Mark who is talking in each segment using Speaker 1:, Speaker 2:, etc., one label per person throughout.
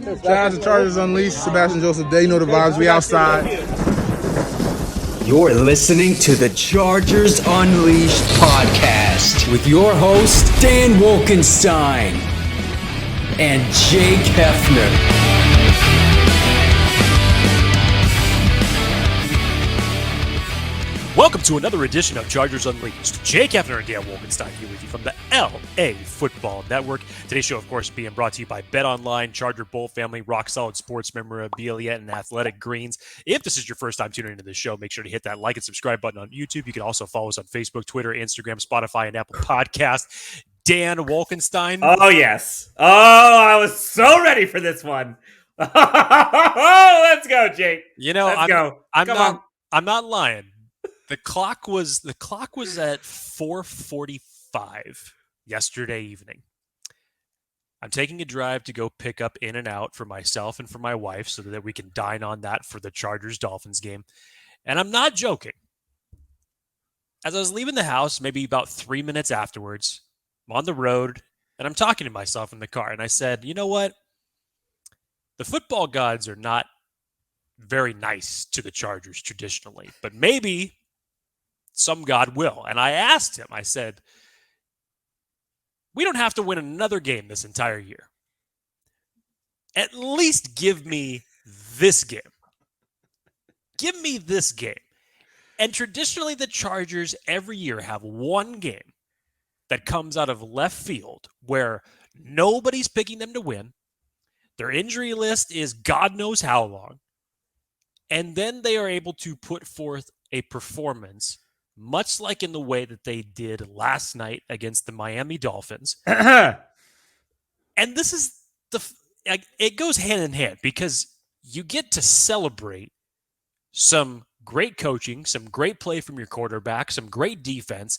Speaker 1: Shout out to Chargers Unleashed, Sebastian Joseph Day. You know the vibes, we outside.
Speaker 2: You're listening to the Chargers Unleashed podcast with your host, Dan Wolkenstein and Jake Hefner.
Speaker 3: Welcome to another edition of Chargers Unleashed. Jake Hefner and Dan Wolkenstein here with you from the LAFB Network. Today's show, of course, being brought to you by BetOnline, Charger Bowl Family, Rock Solid Sports Memorabilia, and Athletic Greens. If this is your first time tuning into the show, make sure to hit that like and subscribe button on YouTube. You can also follow us on Facebook, Twitter, Instagram, Spotify, and Apple Podcasts. Dan Wolkenstein.
Speaker 4: Oh, yes. Oh, I was so ready for this one. Oh, let's go, Jake.
Speaker 3: You know,
Speaker 4: let's go.
Speaker 3: I'm not lying. The clock was at 4:45 yesterday evening. I'm taking a drive to go pick up In-N-Out for myself and for my wife so that we can dine on that for the Chargers-Dolphins game. And I'm not joking. As I was leaving the house, maybe about 3 minutes afterwards, I'm on the road, and I'm talking to myself in the car. And I said, you know what? The football gods are not very nice to the Chargers traditionally, but maybe some God will. And I asked him, I said, we don't have to win another game this entire year. At least give me this game. Give me this game. And traditionally, the Chargers every year have one game that comes out of left field where nobody's picking them to win. Their injury list is God knows how long. And then they are able to put forth a performance much like in the way that they did last night against the Miami Dolphins. And this is it goes hand in hand because you get to celebrate some great coaching, some great play from your quarterback, some great defense.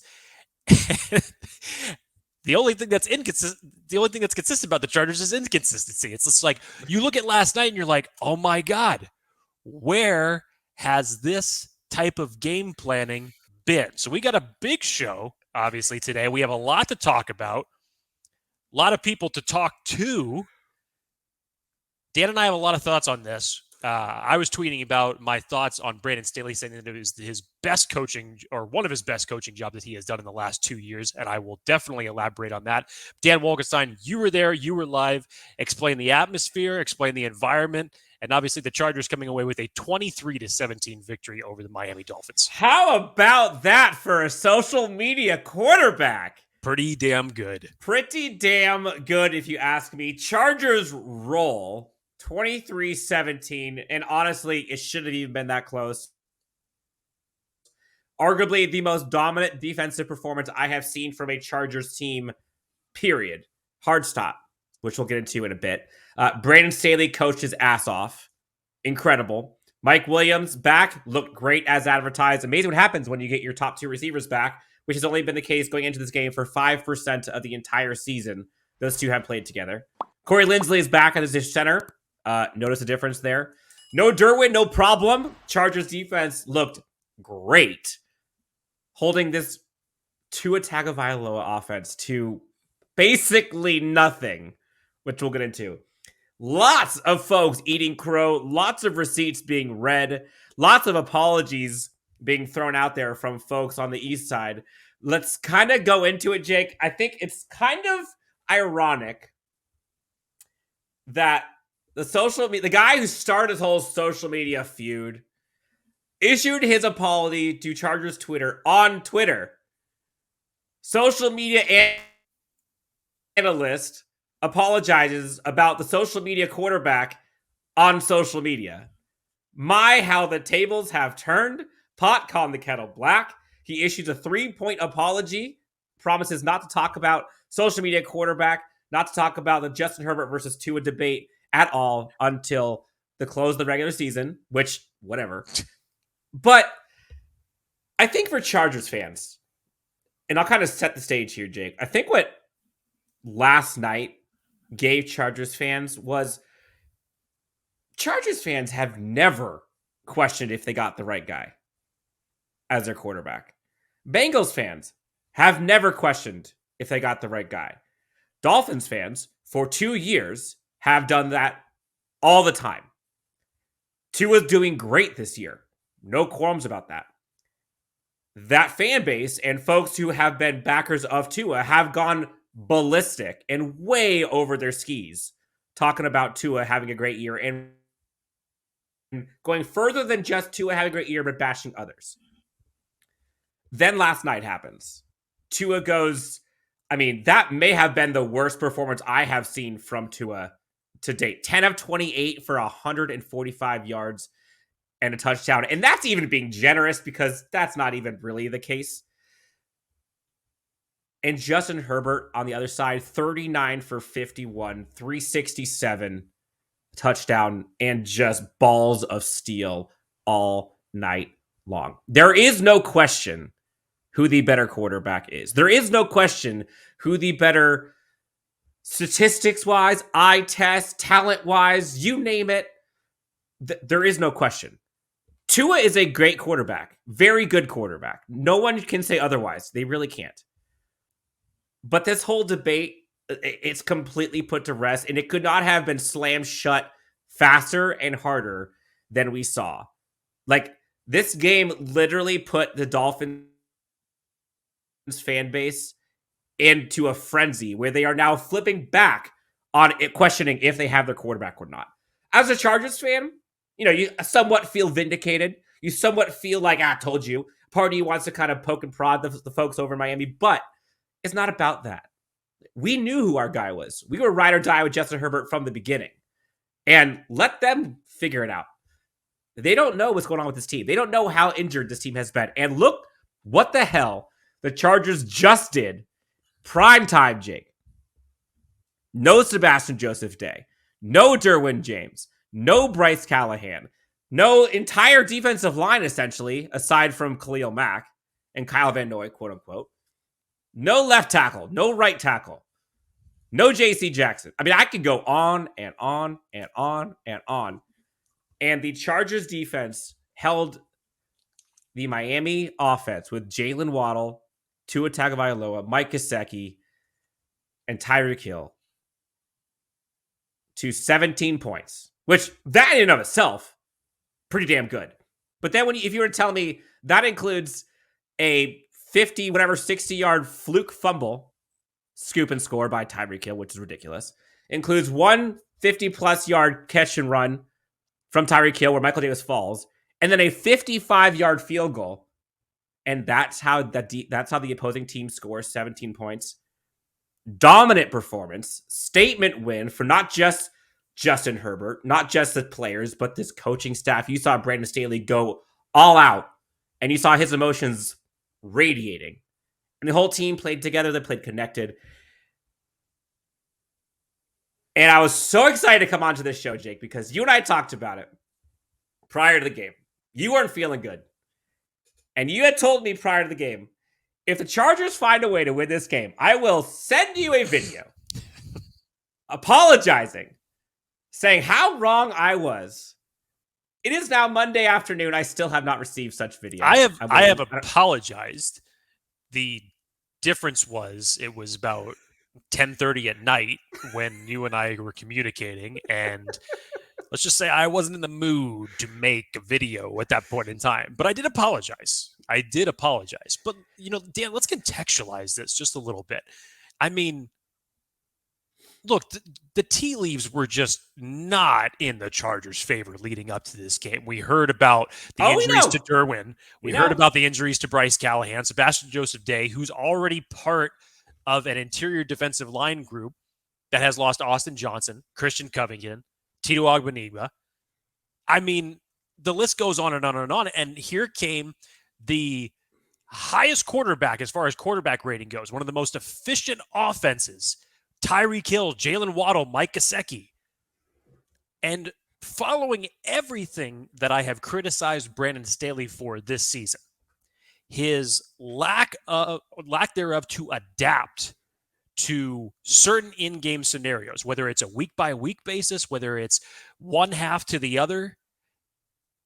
Speaker 3: The only thing that's consistent about the Chargers is inconsistency. It's just like you look at last night and you're like, "Oh my God, where has this type of game planning been?" So we got a big show, obviously, today. We have a lot to talk about, a lot of people to talk to. Dan and I have a lot of thoughts on this. I was tweeting about my thoughts on Brandon Staley saying that it was his best coaching or one of his best coaching jobs that he has done in the last 2 years, and I will definitely elaborate on that. Dan Wolkenstein, you were there, you were live. Explain the atmosphere, explain the environment, and obviously the Chargers coming away with a 23-17 victory over the Miami Dolphins.
Speaker 4: How about that for a social media quarterback?
Speaker 3: Pretty damn good.
Speaker 4: Pretty damn good, if you ask me. Chargers roll 23-17, and honestly, it shouldn't have even been that close. Arguably the most dominant defensive performance I have seen from a Chargers team, period. Hard stop, which we'll get into in a bit. Brandon Staley coached his ass off. Incredible. Mike Williams back, looked great as advertised. Amazing what happens when you get your top two receivers back, which has only been the case going into this game for 5% of the entire season. Those two have played together. Corey Linsley is back as his center. Notice the difference there. No Derwin, no problem. Chargers defense looked great, holding this Tua Tagovailoa offense to basically nothing, which we'll get into. Lots of folks eating crow, lots of receipts being read, lots of apologies being thrown out there from folks on the east side. Let's kind of go into it, Jake. I think it's kind of ironic that the guy who started this whole social media feud issued his apology to Chargers Twitter on Twitter. Social media analyst apologizes about the social media quarterback on social media. My, how the tables have turned. Pot calling the kettle black. He issues a 3-point apology, promises not to talk about social media quarterback, not to talk about the Justin Herbert versus Tua debate at all until the close of the regular season, which, whatever. But I think for Chargers fans, and I'll kind of set the stage here, Jake, I think what last night gave Chargers fans was Chargers fans have never questioned if they got the right guy as their quarterback. Bengals fans have never questioned if they got the right guy. Dolphins fans, for 2 years, have done that all the time. Tua's doing great this year. No qualms about that. That fan base and folks who have been backers of Tua have gone ballistic and way over their skis talking about Tua having a great year and going further than just Tua having a great year, but bashing others. Then last night happens. Tua goes, that may have been the worst performance I have seen from Tua to date. 10 of 28 for 145 yards and a touchdown. And that's even being generous because that's not even really the case. And Justin Herbert on the other side, 39 for 51, 367, touchdown, and just balls of steel all night long. There is no question who the better quarterback is. There is no question who the better statistics-wise, eye test, talent-wise, you name it. There is no question. Tua is a great quarterback, very good quarterback. No one can say otherwise. They really can't. But this whole debate, it's completely put to rest, and it could not have been slammed shut faster and harder than we saw. Like, this game literally put the Dolphins fan base into a frenzy where they are now flipping back on it, questioning if they have their quarterback or not. As a Chargers fan, you somewhat feel vindicated. You somewhat feel like, I told you. Part of you wants to kind of poke and prod the folks over in Miami, but it's not about that. We knew who our guy was. We were ride or die with Justin Herbert from the beginning. And let them figure it out. They don't know what's going on with this team. They don't know how injured this team has been. And look what the hell the Chargers just did. Prime time, Jake. No Sebastian Joseph Day. No Derwin James. No Bryce Callahan. No entire defensive line, essentially, aside from Khalil Mack and Kyle Van Noy, quote unquote. No left tackle. No right tackle. No J.C. Jackson. I could go on and on and on and on. And the Chargers defense held the Miami offense with Jalen Waddle, Tua Tagovailoa, Mike Gesicki, and Tyreek Hill to 17 points, which that in and of itself, pretty damn good. But then if you were to tell me that includes a 60-yard fluke fumble, scoop and score by Tyreek Hill, which is ridiculous, includes one 50-plus yard catch and run from Tyreek Hill where Michael Davis falls, and then a 55-yard field goal. And that's how the opposing team scores 17 points. Dominant performance, statement win for not just Justin Herbert, not just the players, but this coaching staff. You saw Brandon Staley go all out, and you saw his emotions radiating. And the whole team played together. They played connected. And I was so excited to come onto this show, Jake, because you and I talked about it prior to the game. You weren't feeling good. And you had told me prior to the game, if the Chargers find a way to win this game, I will send you a video apologizing, saying how wrong I was. It is now Monday afternoon. I still have not received such video.
Speaker 3: I have apologized. The difference was it was about 10:30 at night when you and I were communicating, and let's just say I wasn't in the mood to make a video at that point in time. But I did apologize. But, Dan, let's contextualize this just a little bit. Look, the tea leaves were just not in the Chargers' favor leading up to this game. We heard about the injuries to Derwin. We heard about the injuries to Bryce Callahan, Sebastian Joseph Day, who's already part of an interior defensive line group that has lost Austin Johnson, Christian Covington, Tito Ogbonigba. The list goes on and on and on. And here came the highest quarterback as far as quarterback rating goes, one of the most efficient offenses, Tyreek Hill, Jalen Waddle, Mike Gesicki. And following everything that I have criticized Brandon Staley for this season, his lack thereof to adapt to certain in-game scenarios, whether it's a week-by-week basis, whether it's one half to the other,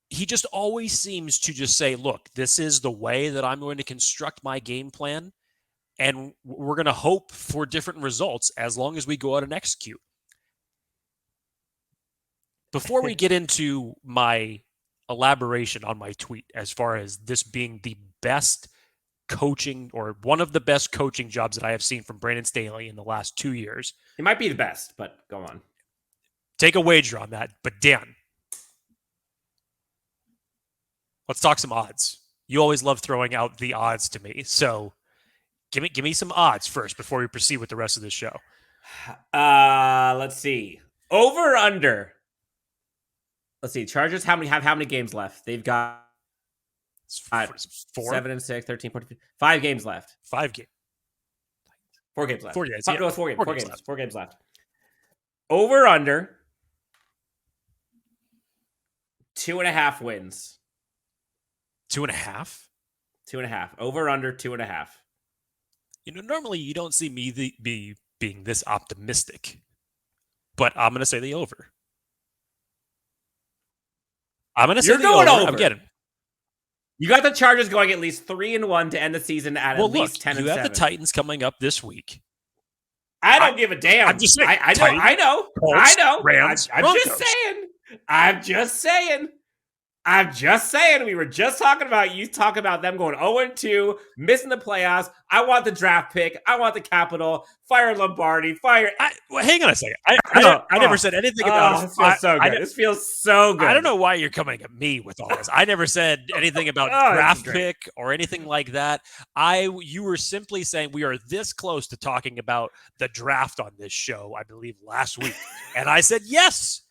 Speaker 3: he just always seems to just say, look, this is the way that I'm going to construct my game plan, and we're going to hope for different results as long as we go out and execute. before we get into my elaboration on my tweet as far as this being the best coaching or one of the best coaching jobs that I have seen from Brandon Staley in the last 2 years.
Speaker 4: It might be the best, but go on.
Speaker 3: Take a wager on that. But Dan, let's talk some odds. You always love throwing out the odds to me. So give me some odds first before we proceed with the rest of this show.
Speaker 4: Let's see. Over or under. Let's see. Chargers have how many games left? They've got
Speaker 3: 4,
Speaker 4: 7 and 6, 13, 14, 5 games left.
Speaker 3: 5 games.
Speaker 4: 4 games left.
Speaker 3: 4 games.
Speaker 4: No, it's 4 games. 4 games. Left. 4 games left. Over under 2.5 wins.
Speaker 3: 2.5?
Speaker 4: 2.5. Over under 2.5.
Speaker 3: Normally you don't see me being this optimistic, but I'm going to say the over. I'm going to say
Speaker 4: You're
Speaker 3: the
Speaker 4: going over.
Speaker 3: I'm getting.
Speaker 4: You got the Chargers going at least 3-1 to end the season at least 10 and 7.
Speaker 3: You have the Titans coming up this week.
Speaker 4: I don't give a damn.
Speaker 3: I'm just saying.
Speaker 4: I know.
Speaker 3: Rams,
Speaker 4: I'm just saying. We were just talking about you talk about them going 0-2, missing the playoffs. I want the draft pick. I want the capital. Fire Lombardi. Fire.
Speaker 3: Hang on a second. I never said anything about
Speaker 4: it. This feels so good. This feels so good.
Speaker 3: I don't know why you're coming at me with all this. I never said anything about draft pick or anything like that. You were simply saying we are this close to talking about the draft on this show, I believe, last week. And I said, yes.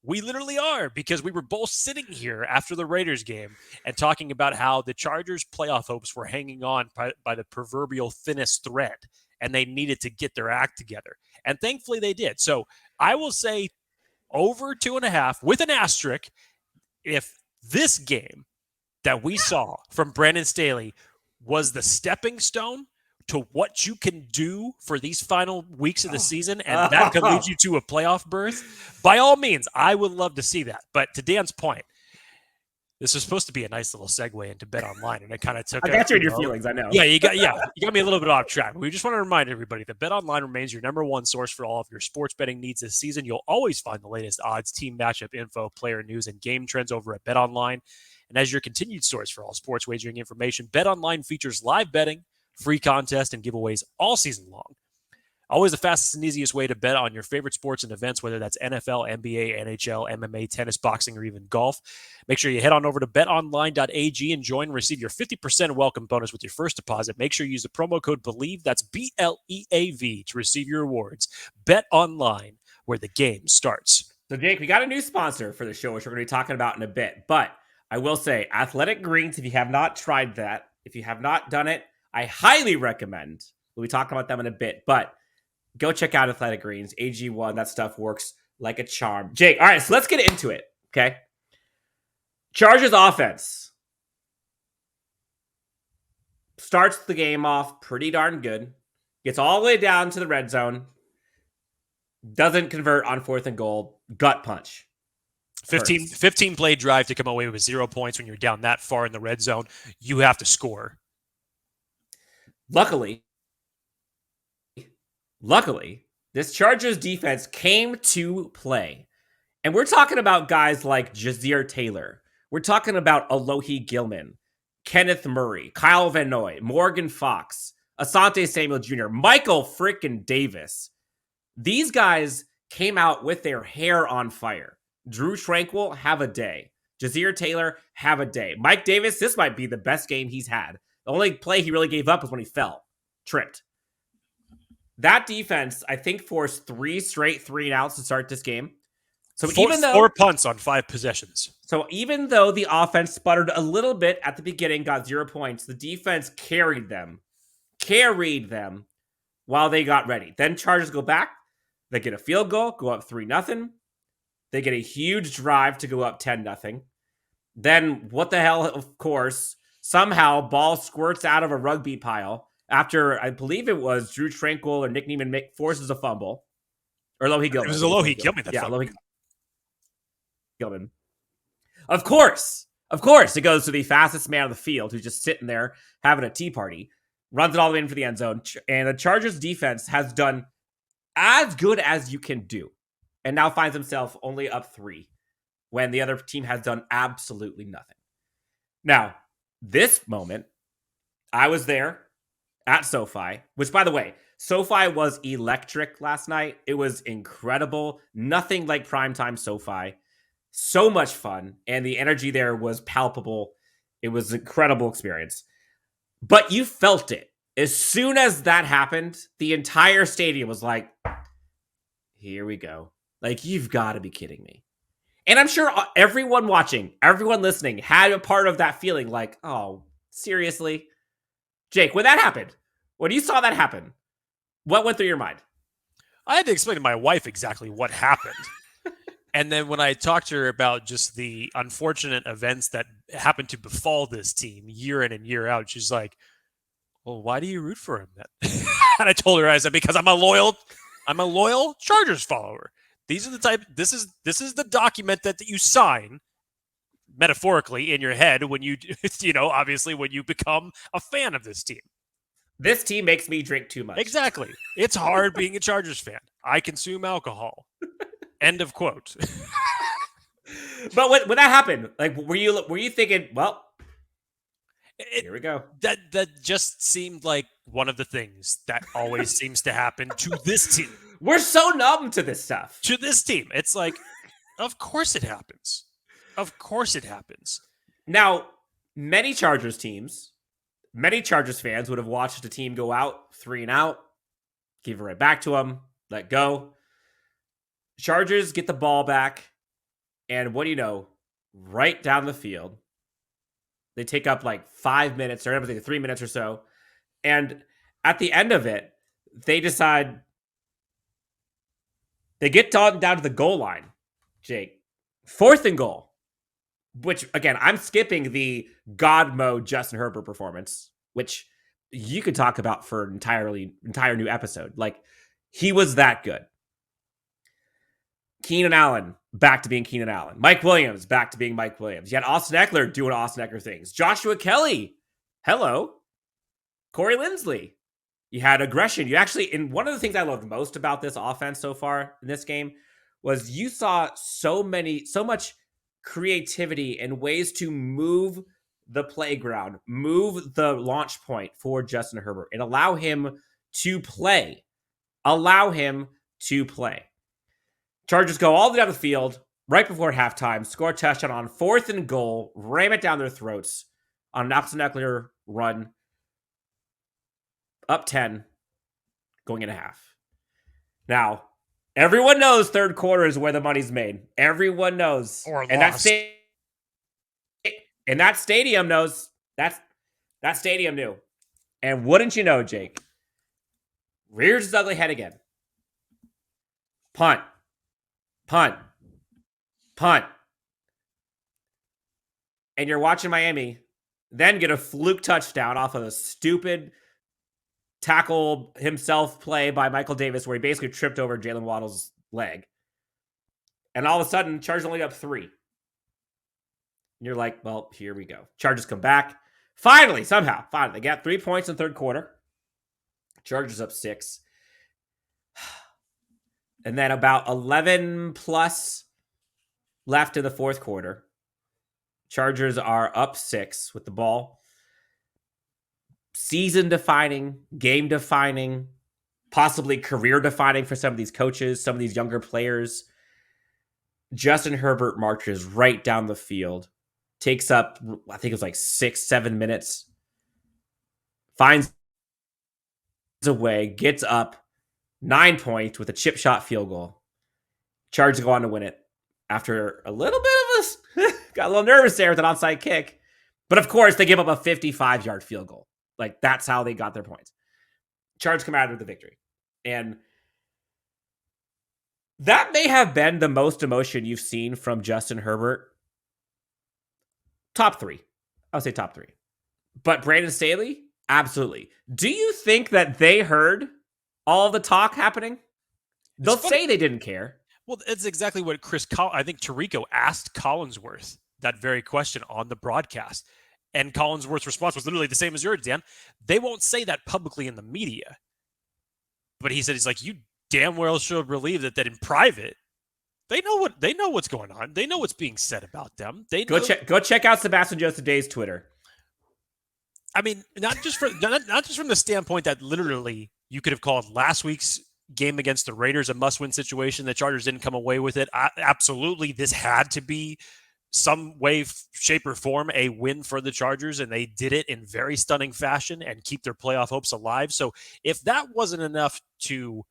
Speaker 3: We literally are, because we were both sitting here after the Raiders game and talking about how the Chargers' playoff hopes were hanging on by the proverbial thinnest thread, and they needed to get their act together. And thankfully they did. So I will say over 2.5 with an asterisk if this game that we saw from Brandon Staley was the stepping stone to what you can do for these final weeks of the season, and that could lead you to a playoff berth, by all means, I would love to see that. But to Dan's point, this was supposed to be a nice little segue into Bet Online, and it kind of took.
Speaker 4: I got you in your feelings, I know.
Speaker 3: Yeah, you got me a little bit off track. We just want to remind everybody that Bet Online remains your number one source for all of your sports betting needs this season. You'll always find the latest odds, team matchup info, player news, and game trends over at Bet Online. And as your continued source for all sports wagering information, Bet Online features live betting, free contests, and giveaways all season long. Always the fastest and easiest way to bet on your favorite sports and events, whether that's NFL, NBA, NHL, MMA, tennis, boxing, or even golf. Make sure you head on over to betonline.ag and join and receive your 50% welcome bonus with your first deposit. Make sure you use the promo code BELIEVE, that's BLEAV, to receive your rewards. Bet Online, where the game starts.
Speaker 4: So, Jake, we got a new sponsor for the show, which we're going to be talking about in a bit. But I will say, Athletic Greens, if you have not tried that, if you have not done it, I highly recommend. We'll be talking about them in a bit, but go check out Athletic Greens, AG1. That stuff works like a charm. Jake, all right, so let's get into it, okay? Chargers offense starts the game off pretty darn good. Gets all the way down to the red zone. Doesn't convert on 4th and goal. Gut punch.
Speaker 3: 15 play drive to come away with 0 points when you're down that far in the red zone. You have to score.
Speaker 4: Luckily, this Chargers defense came to play. And we're talking about guys like Jazir Taylor. We're talking about Alohi Gilman, Kenneth Murray, Kyle Van Noy, Morgan Fox, Asante Samuel Jr., Michael frickin' Davis. These guys came out with their hair on fire. Drew Tranquil, have a day. Jazir Taylor, have a day. Mike Davis, this might be the best game he's had. The only play he really gave up was when he tripped. That defense, I think, forced 3 straight 3-and-outs to start this game. So even though
Speaker 3: 4 punts on 5 possessions.
Speaker 4: So even though the offense sputtered a little bit at the beginning, got 0 points, the defense carried them while they got ready. Then Chargers go back. They get a field goal, go up 3-0. They get a huge drive to go up 10-0. Then what the hell, of course, somehow ball squirts out of a rugby pile after, I believe it was Drew Tranquil or Nick Neiman forces a fumble. Or Alohi Gilman.
Speaker 3: It was Alohi Gilman that
Speaker 4: Alohi Gilman. Of course, it goes to the fastest man on the field who's just sitting there having a tea party, runs it all the way in for the end zone, and the Chargers defense has done as good as you can do, and now finds himself only up 3. when the other team has done absolutely nothing. Now, this moment, I was there at SoFi, which, by the way, SoFi was electric last night. It was incredible. Nothing like primetime SoFi. So much fun, and the energy there was palpable. It was an incredible experience. But you felt it. As soon as that happened, the entire stadium was like, here we go. Like, you've got to be kidding me. And I'm sure everyone watching, everyone listening had a part of that feeling like, oh, seriously? Jake, when that happened, when you saw that happen, what went through your mind?
Speaker 3: I had to explain to my wife exactly what happened. And then when I talked to her about just the unfortunate events that happen to befall this team year in and year out, she's like, well, why do you root for him then? And I told her, I said, because I'm a loyal Chargers follower. These are the type, this is the document that you sign metaphorically in your head when you, obviously when you become a fan of this team.
Speaker 4: This team makes me drink too much.
Speaker 3: Exactly. It's hard being a Chargers fan. I consume alcohol. End of quote.
Speaker 4: But when that happened, like, were you thinking, well, here we go?
Speaker 3: That just seemed like one of the things that always seems to happen to this team.
Speaker 4: We're so numb to this stuff.
Speaker 3: To this team. It's like, of course it happens. Of course it happens.
Speaker 4: Now, many Chargers fans would have watched a team go out 3-and-out, give it right back to them, let go. Chargers get the ball back, and what do you know? Right down the field, they take up like 5 minutes or everything, 3 minutes or so. And at the end of it, they decide they get down to the goal line, Jake. 4th and goal, which, again, I'm skipping the God mode Justin Herbert performance, which you could talk about for an entire new episode. Like, he was that good. Keenan Allen, back to being Keenan Allen. Mike Williams, back to being Mike Williams. You had Austin Eckler doing Austin Eckler things. Joshua Kelly, hello. Corey Linsley. You had aggression. You actually, and one of the things I loved most about this offense so far in this game was you saw so much creativity and ways to move the playground, move the launch point for Justin Herbert, and allow him to play. Chargers go all the way down the field right before halftime, score a touchdown on 4th and goal, ram it down their throats on an Austin Eckler run, up 10, going into half. Now, everyone knows third quarter is where the money's made. Everyone knows.
Speaker 3: Or
Speaker 4: and
Speaker 3: lost.
Speaker 4: that stadium knows. That stadium knew. And wouldn't you know, Jake, rears his ugly head again. Punt. And you're watching Miami then get a fluke touchdown off of a stupid tackle himself play by Michael Davis where he basically tripped over Jalen Waddle's leg. And all of a sudden, Chargers only up 3. And you're like, well, here we go. Chargers come back. Finally, they got 3 points in the third quarter. Chargers up 6. And then about 11 plus left in the fourth quarter. Chargers are up 6 with the ball. Season-defining, game-defining, possibly career-defining for some of these coaches, some of these younger players. Justin Herbert marches right down the field. Takes up, I think it was like 6-7 minutes. Finds a way, gets up 9 points with a chip shot field goal. Chargers go on to win it after a little bit of got a little nervous there with an onside kick. But of course, they give up a 55-yard field goal. Like, that's how they got their points. Chargers come out with the victory. And that may have been the most emotion you've seen from Justin Herbert. Top 3. I would say top 3. But Brandon Staley? Absolutely. Do you think that they heard all the talk happening? They'll say they didn't care.
Speaker 3: Well, it's exactly what I think Tirico asked Collinsworth that very question on the broadcast. And Collinsworth's response was literally the same as yours, Dan. They won't say that publicly in the media. But he's like, you damn well should believe that in private, They know what's going on. They know what's being said about them. They
Speaker 4: Go
Speaker 3: know,
Speaker 4: go check out Sebastian Joseph Day's Twitter.
Speaker 3: I mean, not just from the standpoint that literally you could have called last week's game against the Raiders a must-win situation. The Chargers didn't come away with it. Absolutely, this had to be some way, shape, or form a win for the Chargers, and they did it in very stunning fashion and keep their playoff hopes alive. So if that wasn't enough to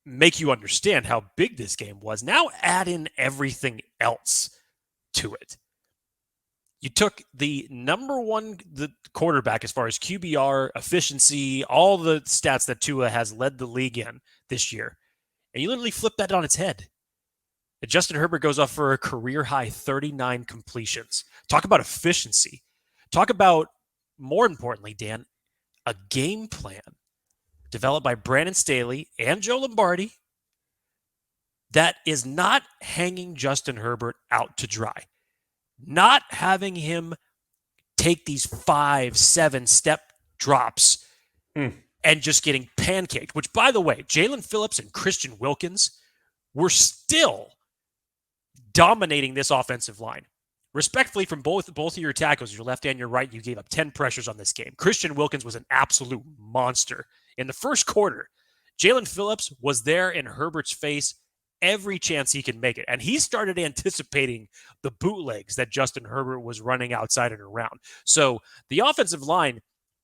Speaker 3: make you understand how big this game was, now add in everything else to it. You took the number one quarterback as far as QBR, efficiency, all the stats that Tua has led the league in this year, and you literally flipped that on its head. And Justin Herbert goes off for a career-high 39 completions. Talk about efficiency. Talk about, more importantly, Dan, a game plan developed by Brandon Staley and Joe Lombardi that is not hanging Justin Herbert out to dry. Not having him take these 5-7 step drops and just getting pancaked, which, by the way, Jalen Phillips and Christian Wilkins were still dominating this offensive line. Respectfully, from both of your tackles, your left and your right, you gave up 10 pressures on this game. Christian Wilkins was an absolute monster. In the first quarter, Jalen Phillips was there in Herbert's face every chance he can make it. And he started anticipating the bootlegs that Justin Herbert was running outside and around. So the offensive line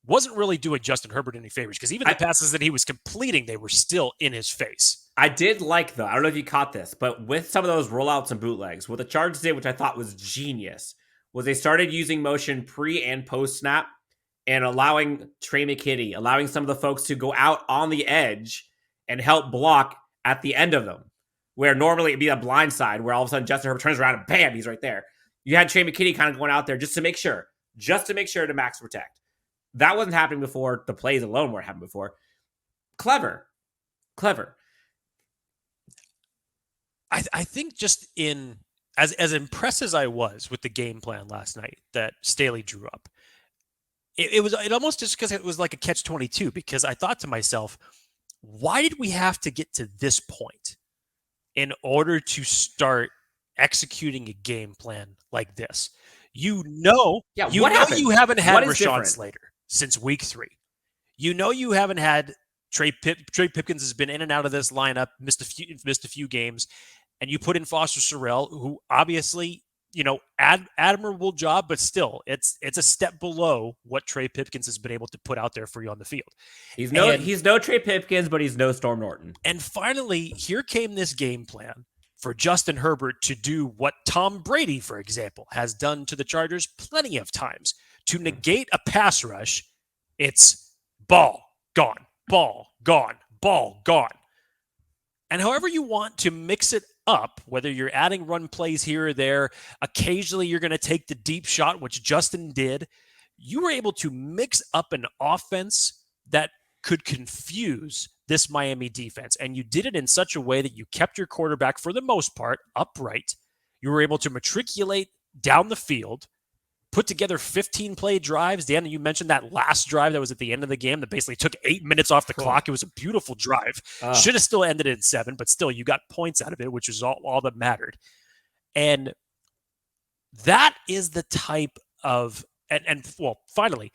Speaker 3: wasn't really doing Justin Herbert any favors, because even the passes that he was completing, they were still in his face.
Speaker 4: I did like, though, I don't know if you caught this, but with some of those rollouts and bootlegs, what the Chargers did, which I thought was genius, was they started using motion pre and post snap and allowing Trey McKinney, allowing some of the folks to go out on the edge and help block at the end of them, where normally it'd be a blind side where all of a sudden Justin Herbert turns around and bam, he's right there. You had Trey McKinney kind of going out there just to make sure to max protect. That wasn't happening before. The plays alone weren't happening before. Clever.
Speaker 3: I think just in as impressed as I was with the game plan last night that Staley drew up, it almost just because it was like a catch-22, because I thought to myself, why did we have to get to this point in order to start executing a game plan like this? You haven't had Rashawn Slater since week 3. You know you haven't had Trey Pipkins has been in and out of this lineup, missed a few games, and you put in Foster Sorrell, who obviously, admirable job, but still, it's a step below what Trey Pipkins has been able to put out there for you on the field.
Speaker 4: He's no Trey Pipkins, but he's no Storm Norton.
Speaker 3: And finally, here came this game plan for Justin Herbert to do what Tom Brady, for example, has done to the Chargers plenty of times. To negate a pass rush, it's ball, gone, ball, gone, ball, gone. And however you want to mix it up, whether you're adding run plays here or there, occasionally you're going to take the deep shot, which Justin did. You were able to mix up an offense that could confuse this Miami defense. And you did it in such a way that you kept your quarterback, for the most part, upright. You were able to matriculate down the field, put together 15-play drives. Dan, you mentioned that last drive that was at the end of the game that basically took 8 minutes off the clock. It was a beautiful drive. Should have still ended in 7, but still, you got points out of it, which is all that mattered. And that is the type of, finally,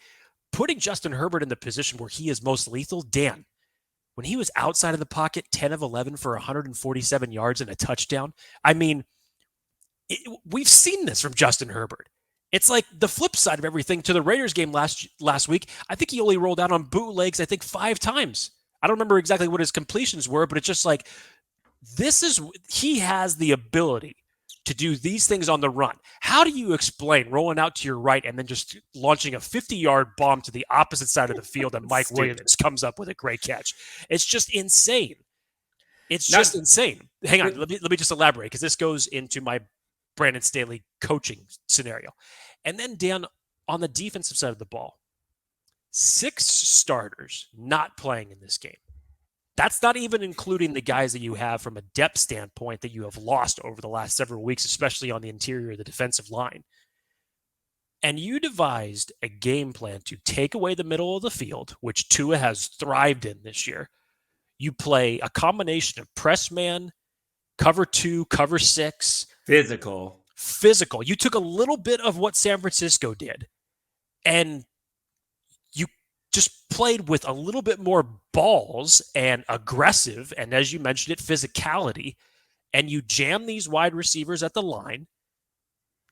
Speaker 3: putting Justin Herbert in the position where he is most lethal. Dan, when he was outside of the pocket, 10 of 11 for 147 yards and a touchdown, I mean, we've seen this from Justin Herbert. It's like the flip side of everything to the Raiders game last week. I think he only rolled out on bootlegs, 5 times. I don't remember exactly what his completions were, but it's just like, he has the ability to do these things on the run. How do you explain rolling out to your right and then just launching a 50-yard bomb to the opposite side of the field and Mike Williams comes up with a great catch? It's just insane. It's just insane. Hang on, let me just elaborate, because this goes into my Brandon Staley coaching scenario. And then, Dan, on the defensive side of the ball, 6 starters not playing in this game. That's not even including the guys that you have from a depth standpoint that you have lost over the last several weeks, especially on the interior of the defensive line. And you devised a game plan to take away the middle of the field, which Tua has thrived in this year. You play a combination of press man cover 2, cover 6.
Speaker 4: Physical.
Speaker 3: You took a little bit of what San Francisco did, and you just played with a little bit more balls and aggressive, and as you mentioned it, physicality, and you jam these wide receivers at the line.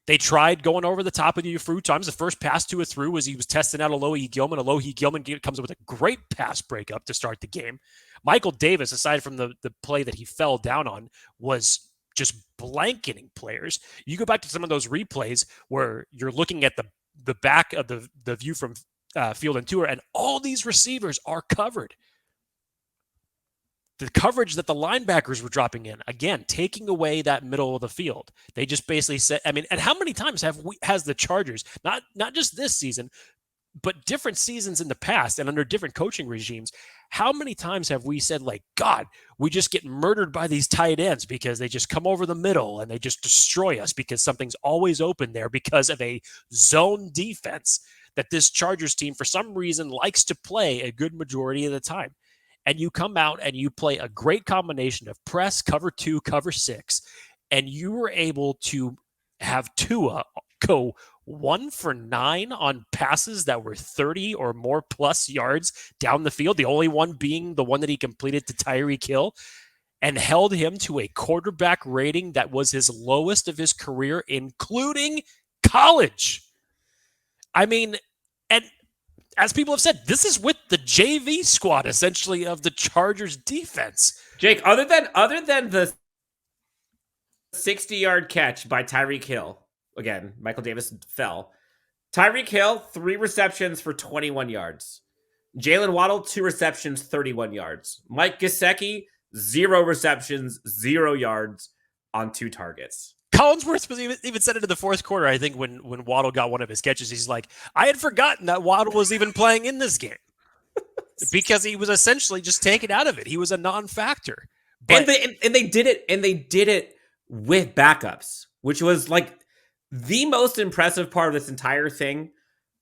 Speaker 3: They tried going over the top of you a few times. The first pass Tua threw was he was testing out Alohi Gilman. Alohi Gilman comes up with a great pass breakup to start the game. Michael Davis, aside from the play that he fell down on, was just blanketing players. You go back to some of those replays where you're looking at the back of the view from field and tour, and all these receivers are covered. The coverage that the linebackers were dropping in, again, taking away that middle of the field. They just basically said, I mean, and how many times has the Chargers, not just this season, but different seasons in the past and under different coaching regimes, how many times have we said, like, God, we just get murdered by these tight ends because they just come over the middle and they just destroy us because something's always open there because of a zone defense that this Chargers team, for some reason, likes to play a good majority of the time. And you come out and you play a great combination of press, cover 2, cover 6, and you were able to have Tua go 1 for 9 on passes that were 30 or more plus yards down the field, the only one being the one that he completed to Tyreek Hill, and held him to a quarterback rating that was his lowest of his career, including college. I mean, and as people have said, this is with the JV squad, essentially, of the Chargers defense.
Speaker 4: Jake, other than the 60-yard catch by Tyreek Hill, again, Michael Davis fell. Tyreek Hill, 3 receptions for 21 yards. Jalen Waddle, 2 receptions, 31 yards. Mike Gesicki, 0 receptions, 0 yards on 2 targets.
Speaker 3: Collinsworth was even said it in the fourth quarter, I think, when Waddle got one of his catches. He's like, I had forgotten that Waddle was even playing in this game because he was essentially just taken out of it. He was a non-factor. But,
Speaker 4: and they did it with backups, which was like the most impressive part of this entire thing.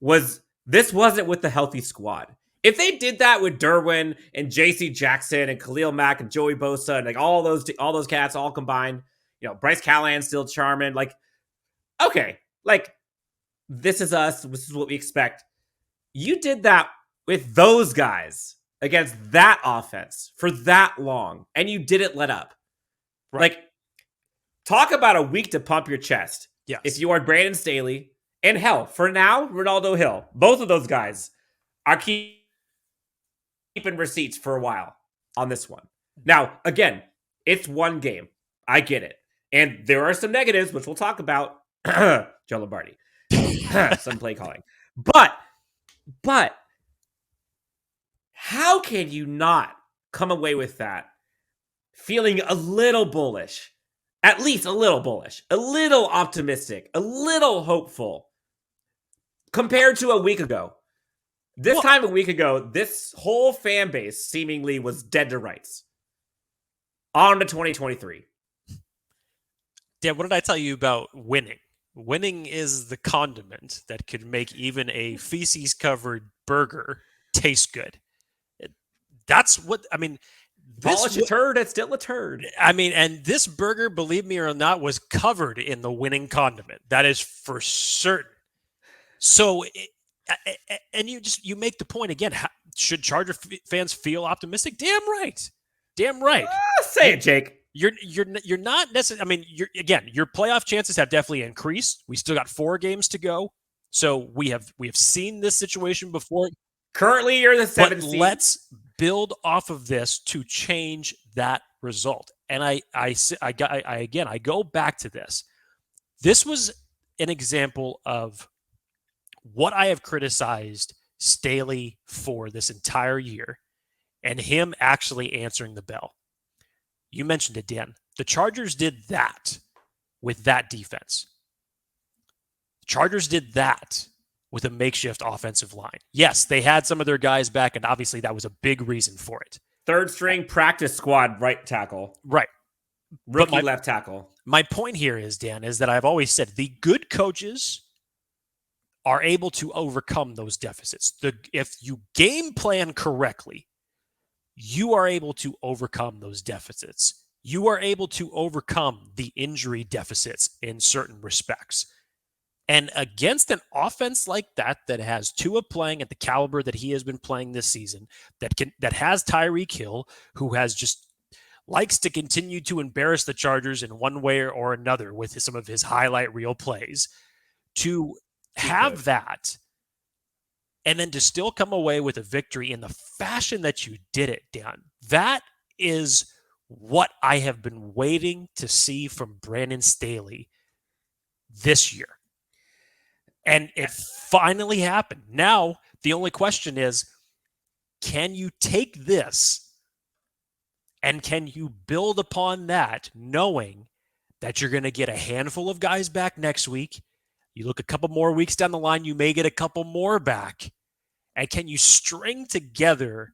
Speaker 4: Was this wasn't with the healthy squad. If they did that with Derwin and J.C. Jackson and Khalil Mack and Joey Bosa and like all those cats all combined, you know, Bryce Callahan still charming. Like, okay, like this is us. This is what we expect. You did that with those guys against that offense for that long, and you didn't let up.
Speaker 3: Right.
Speaker 4: Like, talk about a week to pump your chest.
Speaker 3: Yes.
Speaker 4: If you are Brandon Staley, and hell, for now, Renaldo Hill, both of those guys are keeping receipts for a while on this one. Now, again, it's one game. I get it. And there are some negatives, which we'll talk about. Joe Lombardi. Some play calling. But how can you not come away with that feeling a little bullish? At least a little bullish, a little optimistic, a little hopeful compared to a week ago. This time a week ago, this whole fan base seemingly was dead to rights. On to 2023.
Speaker 3: Dan, what did I tell you about winning? Winning is the condiment that could make even a feces-covered burger taste good. That's what, I mean.
Speaker 4: Polish a turd, it's still a turd.
Speaker 3: I mean, and this burger, believe me or not, was covered in the winning condiment. That is for certain. So, and you make the point again. Should Charger fans feel optimistic? Damn right.
Speaker 4: Say it, Jake.
Speaker 3: You're not necessarily. I mean, your playoff chances have definitely increased. We still got 4 games to go, so we have seen this situation before.
Speaker 4: Currently, you're the 7th seed.
Speaker 3: Let's build off of this to change that result. And I go back to this. This was an example of what I have criticized Staley for this entire year, and him actually answering the bell. You mentioned it, Dan. The Chargers did that with that defense. Chargers did that with a makeshift offensive line. Yes, they had some of their guys back, and obviously that was a big reason for it.
Speaker 4: 3rd string practice squad right tackle.
Speaker 3: Right.
Speaker 4: Rookie left tackle.
Speaker 3: My point here is, Dan, is that I've always said the good coaches are able to overcome those deficits. If you game plan correctly, you are able to overcome those deficits. you are able to overcome the injury deficits in certain respects. And against an offense like that has Tua playing at the caliber that he has been playing this season, that has Tyreek Hill, who has just likes to continue to embarrass the Chargers in one way or another with some of his highlight reel plays, to have that and then to still come away with a victory in the fashion that you did it, Dan, that is what I have been waiting to see from Brandon Staley this year. And it finally happened. Now, the only question is, can you take this and can you build upon that, knowing that you're going to get a handful of guys back next week? You look a couple more weeks down the line, you may get a couple more back. And can you string together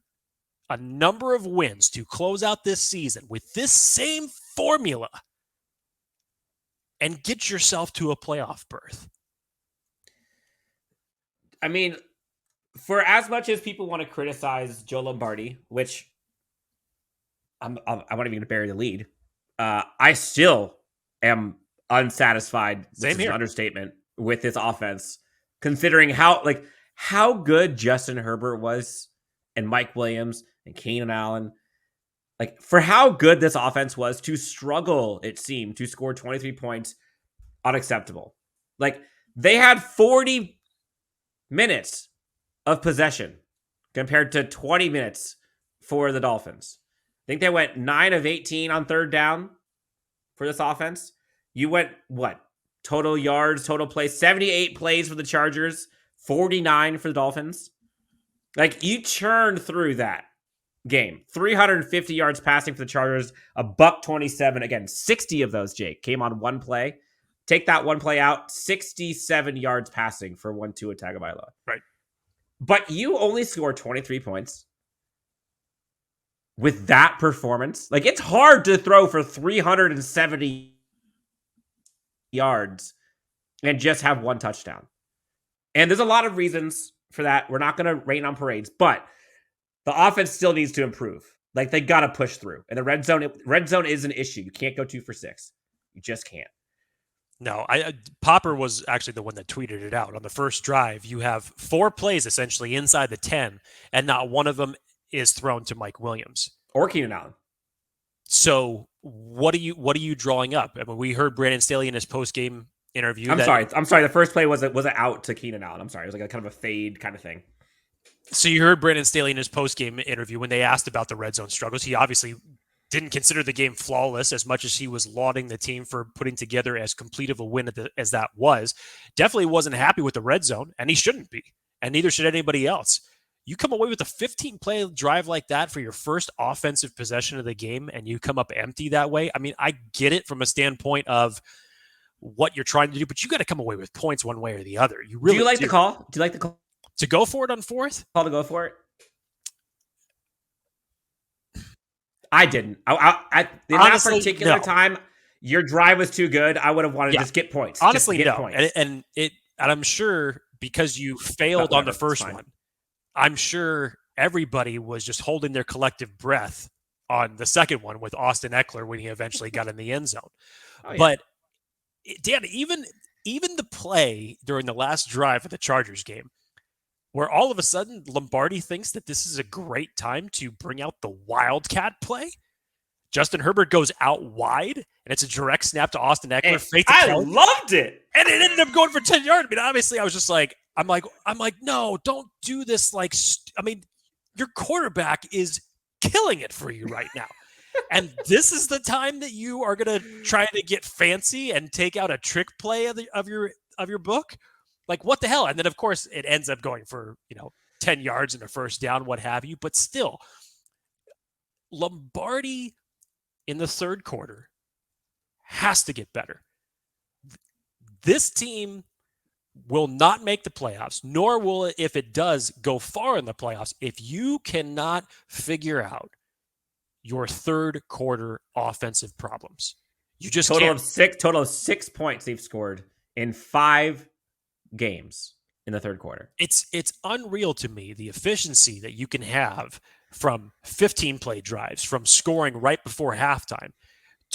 Speaker 3: a number of wins to close out this season with this same formula and get yourself to a playoff berth?
Speaker 4: I mean, for as much as people want to criticize Joe Lombardi, which I'm not even going to bury the lead, I still am unsatisfied. This is an understatement with this offense, considering how good Justin Herbert was and Mike Williams and Keenan Allen. Like, for how good this offense was, to struggle, it seemed, to score 23 points, unacceptable. Like, they had 40 minutes of possession compared to 20 minutes for the Dolphins. I think they went 9 of 18 on third down for this offense. You went, what? Total yards, total plays, 78 plays for the Chargers, 49 for the Dolphins. Like, you churned through that game. 350 yards passing for the Chargers, a $127. Again, 60 of those, Jake, came on one play. Take that one play out, 67 yards passing for one Tua Tagovailoa.
Speaker 3: Right.
Speaker 4: But you only scored 23 points with that performance. Like, it's hard to throw for 370 yards and just have one touchdown. And there's a lot of reasons for that. We're not going to rain on parades, but the offense still needs to improve. Like, they got to push through. And the red zone is an issue. You can't go 2 for 6. You just can't.
Speaker 3: No, Popper was actually the one that tweeted it out. On the first drive, you have 4 plays essentially inside the 10, and not one of them is thrown to Mike Williams
Speaker 4: or Keenan Allen.
Speaker 3: So what are you drawing up? I mean, we heard Brandon Staley in his post-game interview.
Speaker 4: I'm sorry. The first play was an out to Keenan Allen. I'm sorry. It was like a kind of a fade kind of thing.
Speaker 3: So you heard Brandon Staley in his post-game interview when they asked about the red zone struggles. He obviously didn't consider the game flawless as much as he was lauding the team for putting together as complete of a win as that was. Definitely wasn't happy with the red zone, and he shouldn't be, and neither should anybody else. You come away with a 15-play drive like that for your first offensive possession of the game, and you come up empty that way. I mean, I get it from a standpoint of what you're trying to do, but you got to come away with points one way or the other. You really
Speaker 4: do. You like the call? Do you like the call?
Speaker 3: To go for it on 4th?
Speaker 4: Call to go for it? I didn't. In honestly, that particular time, your drive was too good. I would have wanted to just get points.
Speaker 3: Honestly,
Speaker 4: get
Speaker 3: no.
Speaker 4: Points.
Speaker 3: And I'm sure because you failed on the first one, I'm sure everybody was just holding their collective breath on the second one with Austin Eckler when he eventually got in the end zone. Oh, yeah. But Dan, even the play during the last drive of the Chargers game, where all of a sudden Lombardi thinks that this is a great time to bring out the Wildcat play. Justin Herbert goes out wide, and it's a direct snap to Austin Eckler.
Speaker 4: I loved it.
Speaker 3: And it ended up going for 10 yards. I mean, obviously, I was just like, I'm like, no, don't do this. Like, I mean, your quarterback is killing it for you right now. And this is the time that you are going to try to get fancy and take out a trick play of your book. Like, what the hell? And then, of course, it ends up going for, 10 yards and a first down, what have you. But still, Lombardi in the third quarter has to get better. This team will not make the playoffs, nor will it, if it does, go far in the playoffs if you cannot figure out your third quarter offensive problems. You just
Speaker 4: total of 6 points they've scored in 5 games in the third quarter.
Speaker 3: It's unreal to me, the efficiency that you can have from 15 play drives, from scoring right before halftime.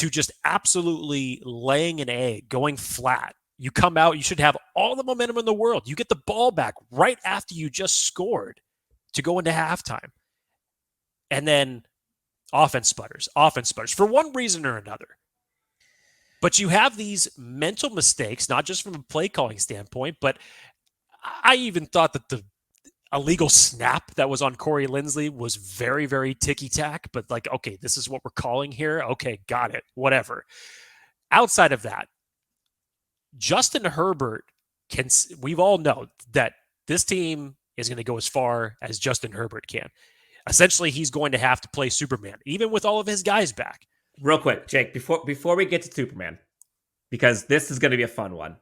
Speaker 3: to just absolutely laying an egg, going flat. You come out, you should have all the momentum in the world. You get the ball back right after you just scored to go into halftime. And then offense sputters for one reason or another. But you have these mental mistakes, not just from a play calling standpoint, but I even thought that the illegal snap that was on Corey Linsley was very, very ticky-tack, but like, okay, this is what we're calling here. Okay, got it. Whatever. Outside of that, Justin Herbert we've all know that this team is going to go as far as Justin Herbert can. Essentially, he's going to have to play Superman, even with all of his guys back.
Speaker 4: Real quick, Jake, before we get to Superman, because this is going to be a fun one,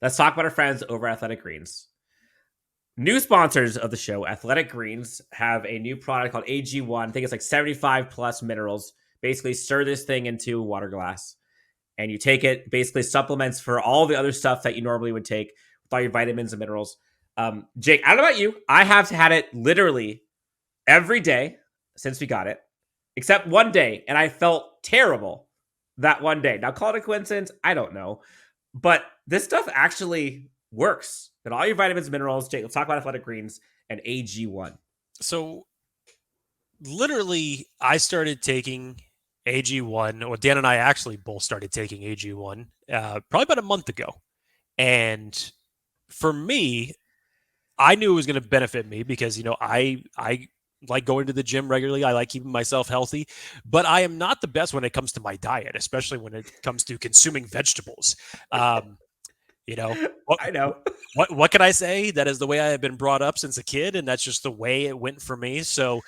Speaker 4: let's talk about our friends over Athletic Greens. New sponsors of the show, Athletic Greens, have a new product called AG1. I think it's like 75 plus minerals. Basically, stir this thing into a water glass, and you take it, basically supplements for all the other stuff that you normally would take with all your vitamins and minerals. Jake, I don't know about you. I have had it literally every day since we got it, except one day, and I felt terrible that one day. Now, call it a coincidence. I don't know. But this stuff actually works. Got all your vitamins and minerals. Jake, let's talk about Athletic Greens and AG1.
Speaker 3: So, literally, I started taking AG1, or Dan and I actually both started taking AG1 probably about a month ago. And for me, I knew it was going to benefit me because, I like going to the gym regularly. I like keeping myself healthy, but I am not the best when it comes to my diet, especially when it comes to consuming vegetables. I know. What can I say? That is the way I have been brought up since a kid, and that's just the way it went for me. So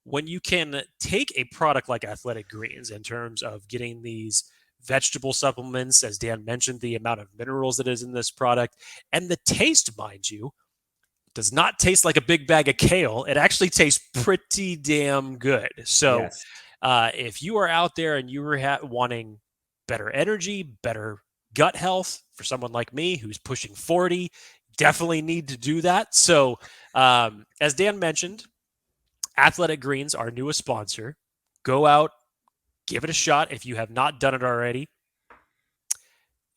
Speaker 3: when you can take a product like Athletic Greens in terms of getting these vegetable supplements, as Dan mentioned, the amount of minerals that is in this product, and the taste, mind you, does not taste like a big bag of kale. It actually tastes pretty damn good. So
Speaker 4: Yes.
Speaker 3: If you are out there and you are wanting better energy, better gut health for someone like me who's pushing 40, definitely need to do that. So as Dan mentioned, Athletic Greens, our newest sponsor. Go out, give it a shot if you have not done it already.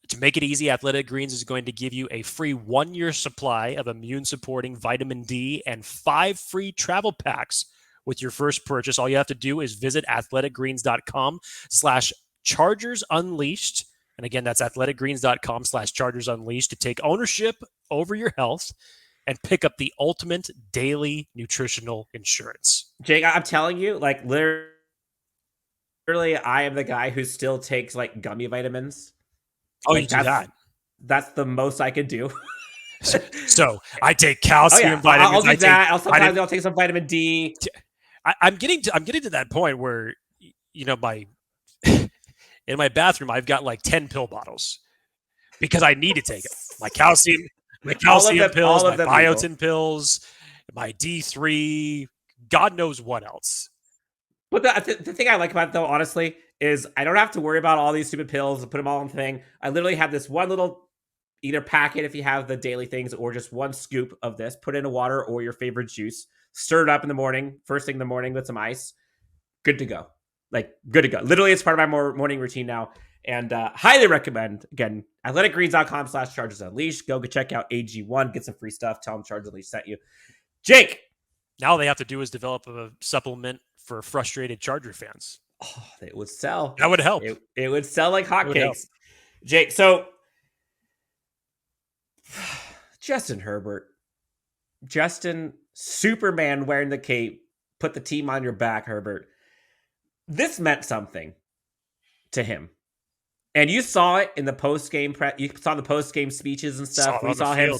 Speaker 3: To make it easy, Athletic Greens is going to give you a free 1-year supply of immune-supporting vitamin D and 5 free travel packs with your first purchase. All you have to do is visit athleticgreens.com/ChargersUnleashed. And again, that's athleticgreens.com/ChargersUnleashed to take ownership over your health and pick up the ultimate daily nutritional insurance.
Speaker 4: Jake, I'm telling you, like literally, I am the guy who still takes like gummy vitamins.
Speaker 3: Oh,
Speaker 4: like,
Speaker 3: you do that?
Speaker 4: That's the most I could do.
Speaker 3: So I take calcium vitamins.
Speaker 4: I'll do that. I'll take some vitamin D.
Speaker 3: I'm getting to that point where, my in my bathroom I've got like 10 pill bottles because I need to take it. My calcium pills, my biotin pills, my D3, God knows what else.
Speaker 4: But the thing I like about it, though, honestly, is I don't have to worry about all these stupid pills and put them all in the thing. I literally have this one little either packet if you have the daily things or just one scoop of this, put in a water or your favorite juice, stir it up in the morning, first thing in the morning with some ice. Good to go. Like, good to go. Literally, it's part of my morning routine now. And highly recommend, again, athleticgreens.com/ChargersUnleashed. Go check out AG1, get some free stuff. Tell them Chargers Unleashed sent you. Jake.
Speaker 3: Now all they have to do is develop a supplement for frustrated Charger fans.
Speaker 4: Oh, it would sell.
Speaker 3: That would help.
Speaker 4: It would sell like hotcakes. Jake, so Justin Herbert. Justin, Superman wearing the cape, put the team on your back, Herbert. This meant something to him. And you saw it in the post-game you saw the post-game speeches and stuff. We saw him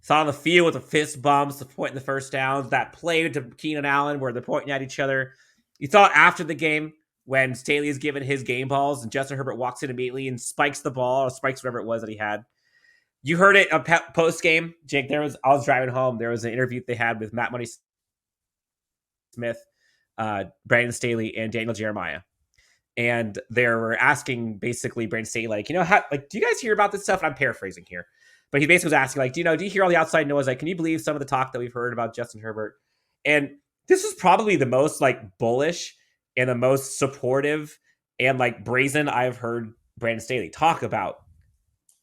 Speaker 4: on the field with the fist bumps, the point in the first downs, that play to Keenan Allen where they're pointing at each other. You saw it after the game when Staley is given his game balls and Justin Herbert walks in immediately and spikes the ball, or spikes whatever it was that he had. You heard it post-game, Jake. I was driving home. There was an interview they had with Matt Money Smith, Brandon Staley, and Daniel Jeremiah. And they were asking basically Brandon Staley, like, do you guys hear about this stuff? And I'm paraphrasing here. But he basically was asking, like, do you hear all the outside noise? Like, can you believe some of the talk that we've heard about Justin Herbert? And this is probably the most, like, bullish and the most supportive and like brazen, I've heard Brandon Staley talk about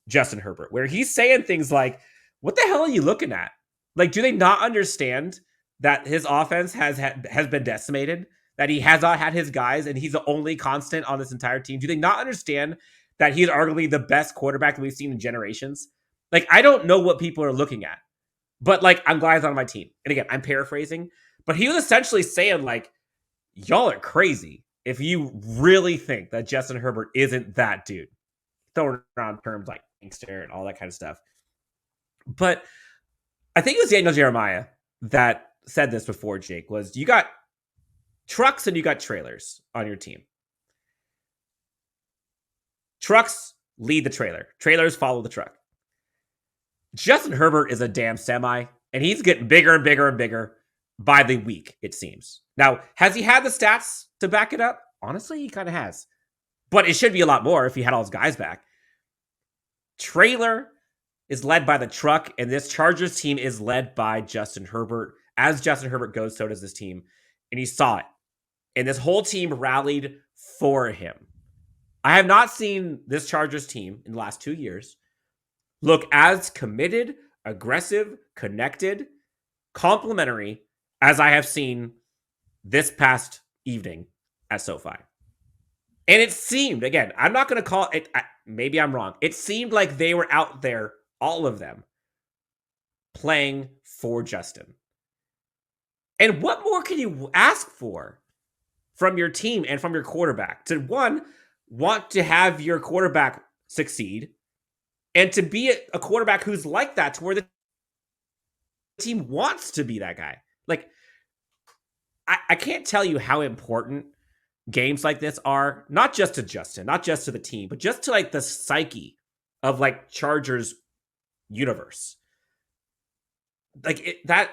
Speaker 4: Justin Herbert, where he's saying things like, what the hell are you looking at? Like, do they not understand that his offense has been decimated, that he has not had his guys, and he's the only constant on this entire team? Do they not understand that he's arguably the best quarterback that we've seen in generations? Like, I don't know what people are looking at, but like, I'm glad he's on my team. And again, I'm paraphrasing, but he was essentially saying like, y'all are crazy if you really think that Justin Herbert isn't that dude. Throwing around terms like gangster and all that kind of stuff. But I think it was Daniel Jeremiah that said this before, Jake, was you got trucks and you got trailers on your team. Trucks lead the trailer. Trailers follow the truck. Justin Herbert is a damn semi, and he's getting bigger and bigger and bigger by the week, it seems. Now, has he had the stats to back it up? Honestly, he kind of has. But it should be a lot more if he had all his guys back. Trailer is led by the truck, and this Chargers team is led by Justin Herbert. As Justin Herbert goes, so does this team. And he saw it. And this whole team rallied for him. I have not seen this Chargers team in the last 2 years look as committed, aggressive, connected, complimentary as I have seen this past evening at SoFi. And it seemed, again, I'm not going to call it, maybe I'm wrong. It seemed like they were out there, all of them, playing for Justin. And what more can you ask for from your team and from your quarterback? To one, want to have your quarterback succeed, and to be a quarterback who's like that, to where the team wants to be that guy. Like, I can't tell you how important games like this are, not just to Justin, not just to the team, but just to like the psyche of like Chargers universe. Like that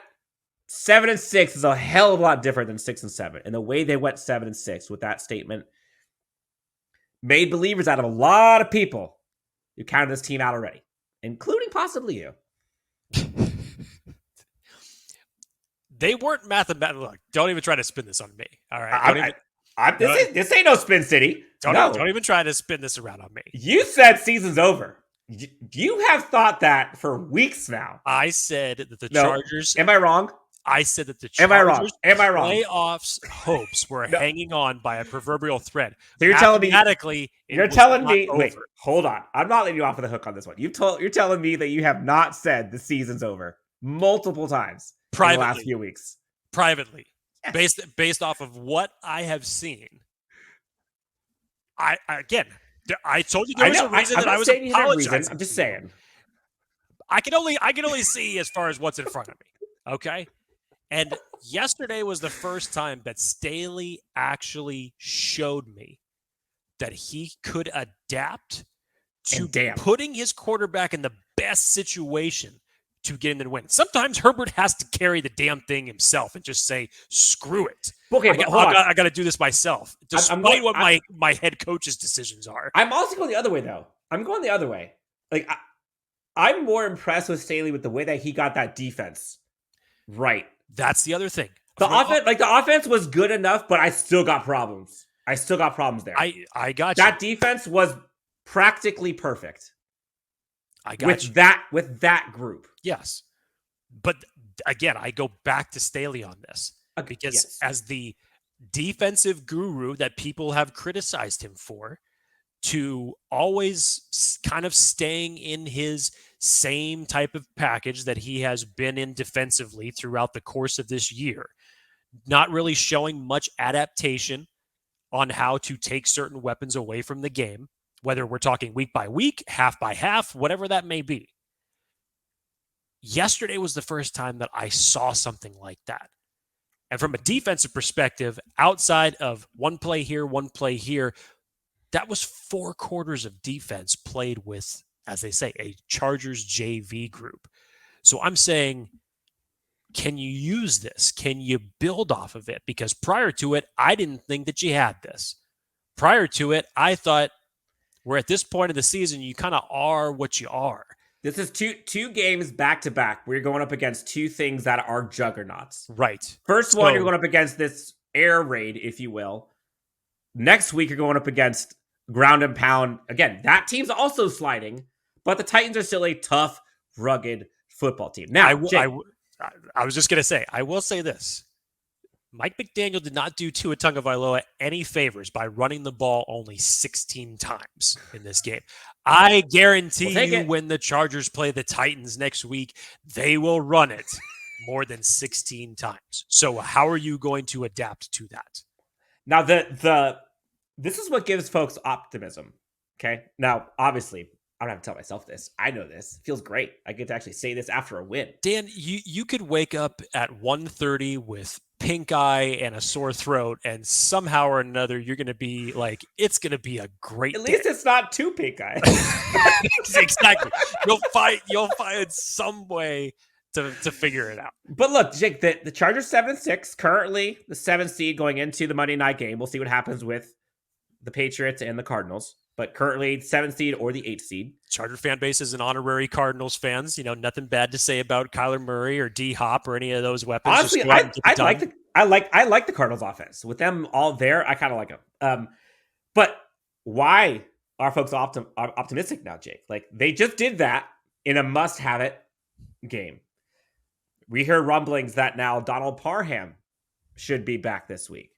Speaker 4: 7-6 is a hell of a lot different than 6-7. And the way they went 7-6 with that statement made believers out of a lot of people who counted this team out already, including possibly you.
Speaker 3: They weren't mathematical. Look, don't even try to spin this on me. All right.
Speaker 4: This ain't no spin city.
Speaker 3: Don't even try to spin this around on me.
Speaker 4: You said season's over. You have thought that for weeks now.
Speaker 3: I said that the Chargers.
Speaker 4: Am I wrong?
Speaker 3: I said that the Chargers
Speaker 4: Am I wrong?
Speaker 3: Playoffs hopes were hanging on by a proverbial thread.
Speaker 4: So you're telling me wait, hold on. I'm not letting you off of the hook on this one. You're telling me that you have not said the season's over multiple times in the last few weeks.
Speaker 3: Privately. Yes. Based off of what I have seen. I told you there was a reason that I was apologizing.
Speaker 4: I'm just saying.
Speaker 3: I can only see as far as what's in front of me. Okay? And yesterday was the first time that Staley actually showed me that he could adapt to putting his quarterback in the best situation to get in and win. Sometimes Herbert has to carry the damn thing himself and just say, screw it.
Speaker 4: Okay,
Speaker 3: I got to do this myself, despite what my head coach's decisions are.
Speaker 4: I'm also going the other way, though. I'm going the other way. Like, I'm more impressed with Staley with the way that he got that defense right.
Speaker 3: That's the other thing.
Speaker 4: The offense was good enough, but I still got problems. There.
Speaker 3: I got you.
Speaker 4: That defense was practically perfect.
Speaker 3: I got you.
Speaker 4: With that group.
Speaker 3: Yes. But again, I go back to Staley on this. Because as the defensive guru that people have criticized him for, to always kind of staying in his same type of package that he has been in defensively throughout the course of this year, not really showing much adaptation on how to take certain weapons away from the game, whether we're talking week by week, half by half, whatever that may be. Yesterday was the first time that I saw something like that. And from a defensive perspective, outside of one play here, that was 4 quarters of defense played with, as they say, a Chargers JV group. So I'm saying, can you use this? Can you build off of it? Because prior to it, I didn't think that you had this. Prior to it, I thought we're at this point of the season, you kind of are what you are.
Speaker 4: This is two games back to back. We're going up against two things that are juggernauts.
Speaker 3: Right.
Speaker 4: First one, you're going up against this air raid, if you will, Next week, you're going up against ground and pound. Again, that team's also sliding, but the Titans are still a tough, rugged football team. Now,
Speaker 3: I was just going to say, I will say this. Mike McDaniel did not do Tua Tagovailoa any favors by running the ball only 16 times in this game. I guarantee you when the Chargers play the Titans next week, they will run it more than 16 times. So how are you going to adapt to that?
Speaker 4: Now, this is what gives folks optimism, okay? Now, obviously, I don't have to tell myself this. I know this. It feels great. I get to actually say this after a win.
Speaker 3: Dan, you could wake up at 1:30 with pink eye and a sore throat, and somehow or another, you're going to be like, it's going to be a great day.
Speaker 4: At least it's not too pink eye.
Speaker 3: Exactly. You'll find some way to figure it out.
Speaker 4: But look, Jake, the Chargers 7-6, currently the 7th seed going into the Monday night game. We'll see what happens with the Patriots and the Cardinals. But currently 7th seed or the 8th seed.
Speaker 3: Charger fan base is an honorary Cardinals fans. Nothing bad to say about Kyler Murray or D Hop or any of those weapons.
Speaker 4: Honestly, I like the Cardinals offense. With them all there, I kind of like them. But why are folks optimistic now, Jake? Like, they just did that in a must-have-it game. We hear rumblings that now Donald Parham should be back this week.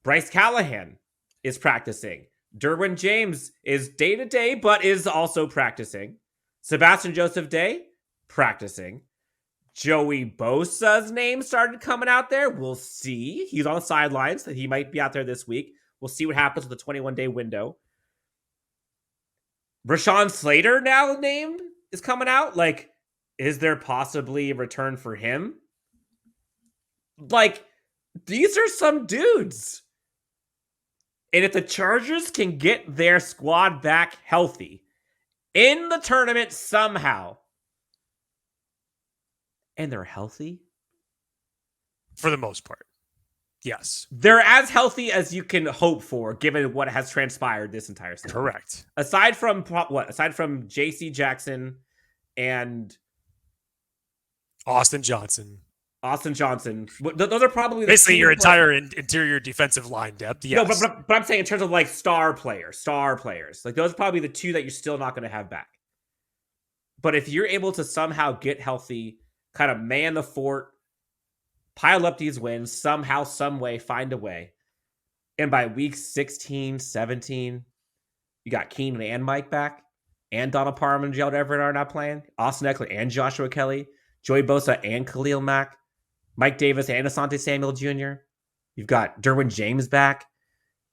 Speaker 4: Bryce Callahan is practicing. Derwin James is day-to-day, but is also practicing. Sebastian Joseph Day, practicing. Joey Bosa's name started coming out there. We'll see. He's on the sidelines. That he might be out there this week. We'll see what happens with the 21-day window. Rashawn Slater now named is coming out. Like, is there possibly a return for him? Like, these are some dudes. And if the Chargers can get their squad back healthy in the tournament somehow, and they're healthy?
Speaker 3: For the most part, yes.
Speaker 4: They're as healthy as you can hope for, given what has transpired this entire season.
Speaker 3: Correct.
Speaker 4: Aside from what? Aside from J.C. Jackson and
Speaker 3: Austin Johnson.
Speaker 4: Those are probably
Speaker 3: basically your entire interior defensive line depth. Yes.
Speaker 4: No, but I'm saying in terms of like star players. Like, those are probably the two that you're still not going to have back. But if you're able to somehow get healthy, kind of man the fort, pile up these wins, somehow, some way, find a way. And by week 16, 17, you got Keenan and Mike back, and Donald Parham and Gerald Everett are not playing, Austin Eckler and Joshua Kelly, Joey Bosa and Khalil Mack, Mike Davis and Asante Samuel Jr. You've got Derwin James back.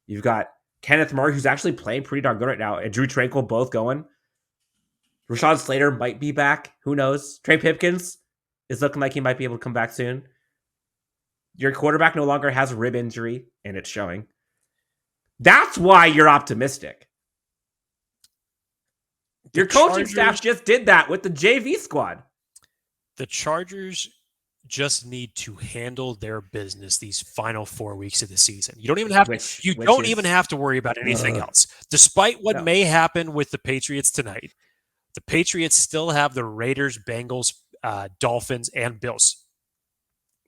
Speaker 4: You've got Kenneth Murray, who's actually playing pretty darn good right now, and Drew Tranquill both going. Rashawn Slater might be back. Who knows? Trey Pipkins is looking like he might be able to come back soon. Your quarterback no longer has a rib injury, and it's showing. That's why you're optimistic. Your coaching staff just did that with the JV squad.
Speaker 3: The Chargers just need to handle their business these final 4 weeks of the season. You don't even have to worry about anything else. Despite what may happen with the Patriots tonight, the Patriots still have the Raiders, Bengals, Dolphins, and Bills.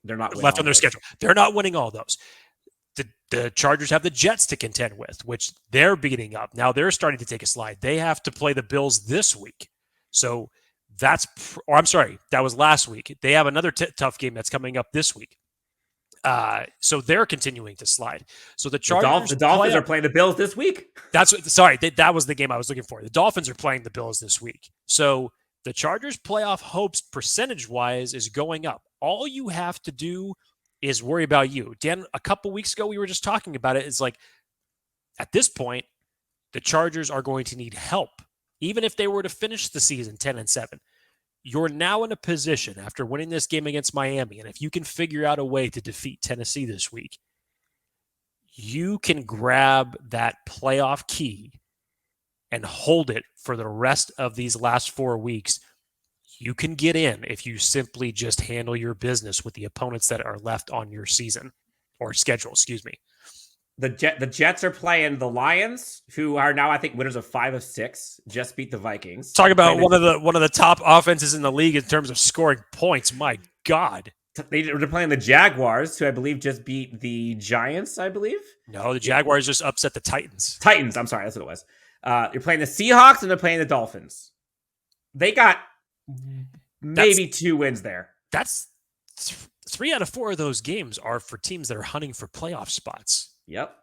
Speaker 4: They're not
Speaker 3: left on their schedule. They're not winning all those. The Chargers have the Jets to contend with, which they're beating up. Now they're starting to take a slide. They have to play the Bills this week. So that was last week. They have another tough game that's coming up this week. So they're continuing to slide. So the Chargers,
Speaker 4: the Dolphins are playing the Bills this week.
Speaker 3: That was the game I was looking for. The Dolphins are playing the Bills this week. So the Chargers' playoff hopes percentage-wise is going up. All you have to do is worry about you. Dan, a couple weeks ago, we were just talking about it. It's like, at this point, the Chargers are going to need help. Even if they were to finish the season 10-7, you're now in a position after winning this game against Miami, and if you can figure out a way to defeat Tennessee this week, you can grab that playoff key and hold it for the rest of these last 4 weeks. You can get in if you simply just handle your business with the opponents that are left on your season or schedule, excuse me.
Speaker 4: The Jets are playing the Lions, who are now, I think, winners of 5 of 6. Just beat the Vikings.
Speaker 3: Talk about one of the top offenses in the league in terms of scoring points. My God.
Speaker 4: They're playing the Jaguars, who I believe just beat the Giants, I believe.
Speaker 3: No, the Jaguars just upset the Titans.
Speaker 4: Titans, I'm sorry, that's what it was. You're playing the Seahawks, and they're playing the Dolphins. They got maybe 2 wins there.
Speaker 3: That's 3 out of 4 of those games are for teams that are hunting for playoff spots.
Speaker 4: Yep.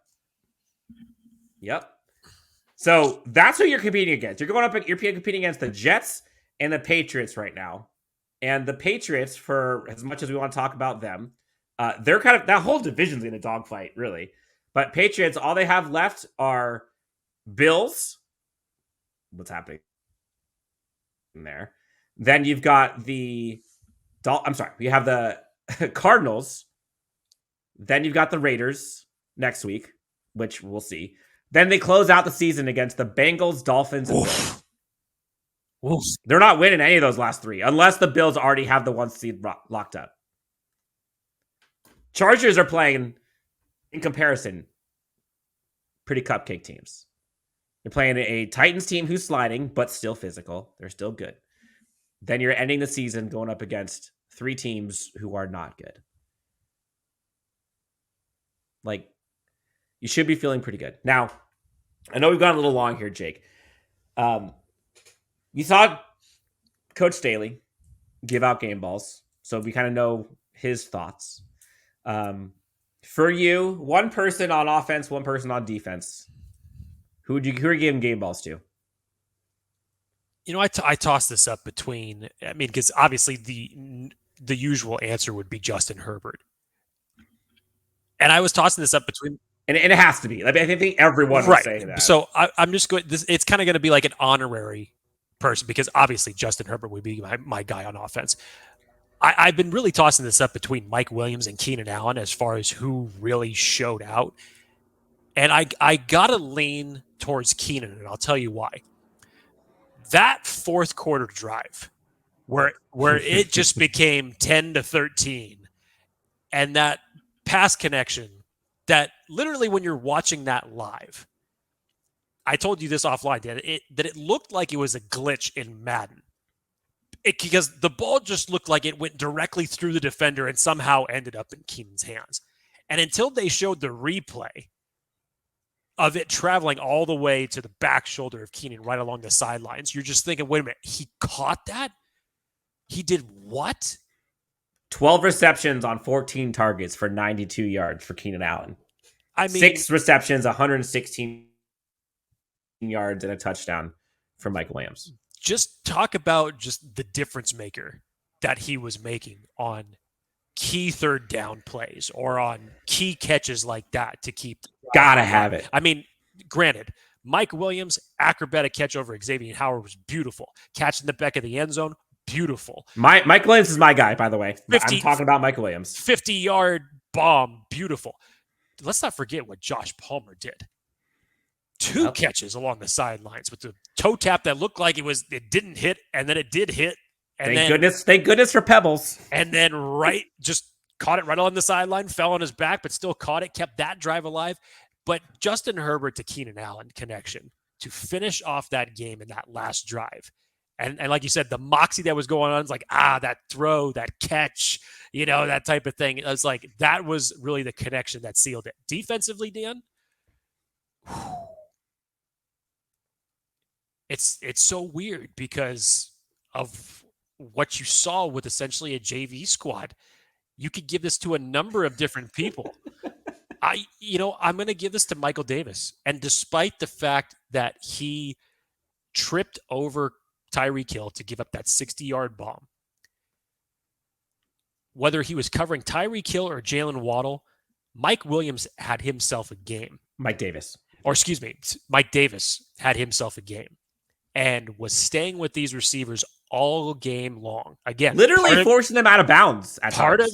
Speaker 4: So that's who you're competing against. You're competing against the Jets and the Patriots right now. And the Patriots, for as much as we want to talk about them, they're kind of, that whole division's in a dogfight, really. But Patriots, all they have left are Bills. What's happening there? Then you've got you have the Cardinals. Then you've got the Raiders next week, which we'll see. Then they close out the season against the Bengals, Dolphins, and Bills. They're not winning any of those last 3, unless the Bills already have the 1 seed locked up. Chargers are playing, in comparison, pretty cupcake teams. They're playing a Titans team who's sliding, but still physical. They're still good. Then you're ending the season going up against 3 teams who are not good. Like, you should be feeling pretty good. Now, I know we've gone a little long here, Jake. You saw Coach Staley give out game balls, so we kind of know his thoughts. For you, 1 person on offense, 1 person on defense. Who are you giving game balls to?
Speaker 3: You know, I tossed this up between. I mean, because obviously the usual answer would be Justin Herbert, and I was tossing this up between.
Speaker 4: And it has to be. I mean, I think everyone would say that.
Speaker 3: So I'm just going. It's kind of going to be like an honorary person, because obviously Justin Herbert would be my guy on offense. I've been really tossing this up between Mike Williams and Keenan Allen as far as who really showed out. And I got to lean towards Keenan, and I'll tell you why. That fourth quarter drive where it just became 10-13, and that pass connection that literally when you're watching that live, I told you this offline, Dan, that it looked like it was a glitch in Madden. Because the ball just looked like it went directly through the defender and somehow ended up in Keenan's hands. And until they showed the replay of it traveling all the way to the back shoulder of Keenan right along the sidelines, you're just thinking, wait a minute, he caught that? He did what?
Speaker 4: 12 receptions on 14 targets for 92 yards for Keenan Allen.
Speaker 3: I mean,
Speaker 4: 6 receptions, 116 yards, and a touchdown for Mike Williams.
Speaker 3: Just talk about just the difference maker that he was making on key third down plays or on key catches like that to keep.
Speaker 4: Gotta have it.
Speaker 3: I mean, granted, Mike Williams' acrobatic catch over Xavier Howard was beautiful. Catch in the back of the end zone, beautiful.
Speaker 4: Mike Williams is my guy, by the way. I'm talking about Mike Williams.
Speaker 3: 50-yard bomb, beautiful. Let's not forget what Josh Palmer did. 2 catches along the sidelines with the toe tap that looked like it didn't hit, and then it did hit. And
Speaker 4: thank goodness for Pebbles.
Speaker 3: And then just caught it right on the sideline, fell on his back, but still caught it, kept that drive alive. But Justin Herbert to Keenan Allen connection to finish off that game in that last drive. And like you said, the moxie that was going on is like, that throw, that catch, that type of thing. It was like, that was really the connection that sealed it. Defensively, Dan, it's so weird because of what you saw with essentially a JV squad. You could give this to a number of different people. I'm going to give this to Michael Davis. And despite the fact that he tripped over Tyreek Hill to give up that 60-yard bomb, whether he was covering Tyreek Hill or Jalen Waddle, Mike Williams had himself a game.
Speaker 4: Mike Davis had himself a game and was staying with these receivers all game long. Again, literally forcing them out of bounds.
Speaker 3: Part of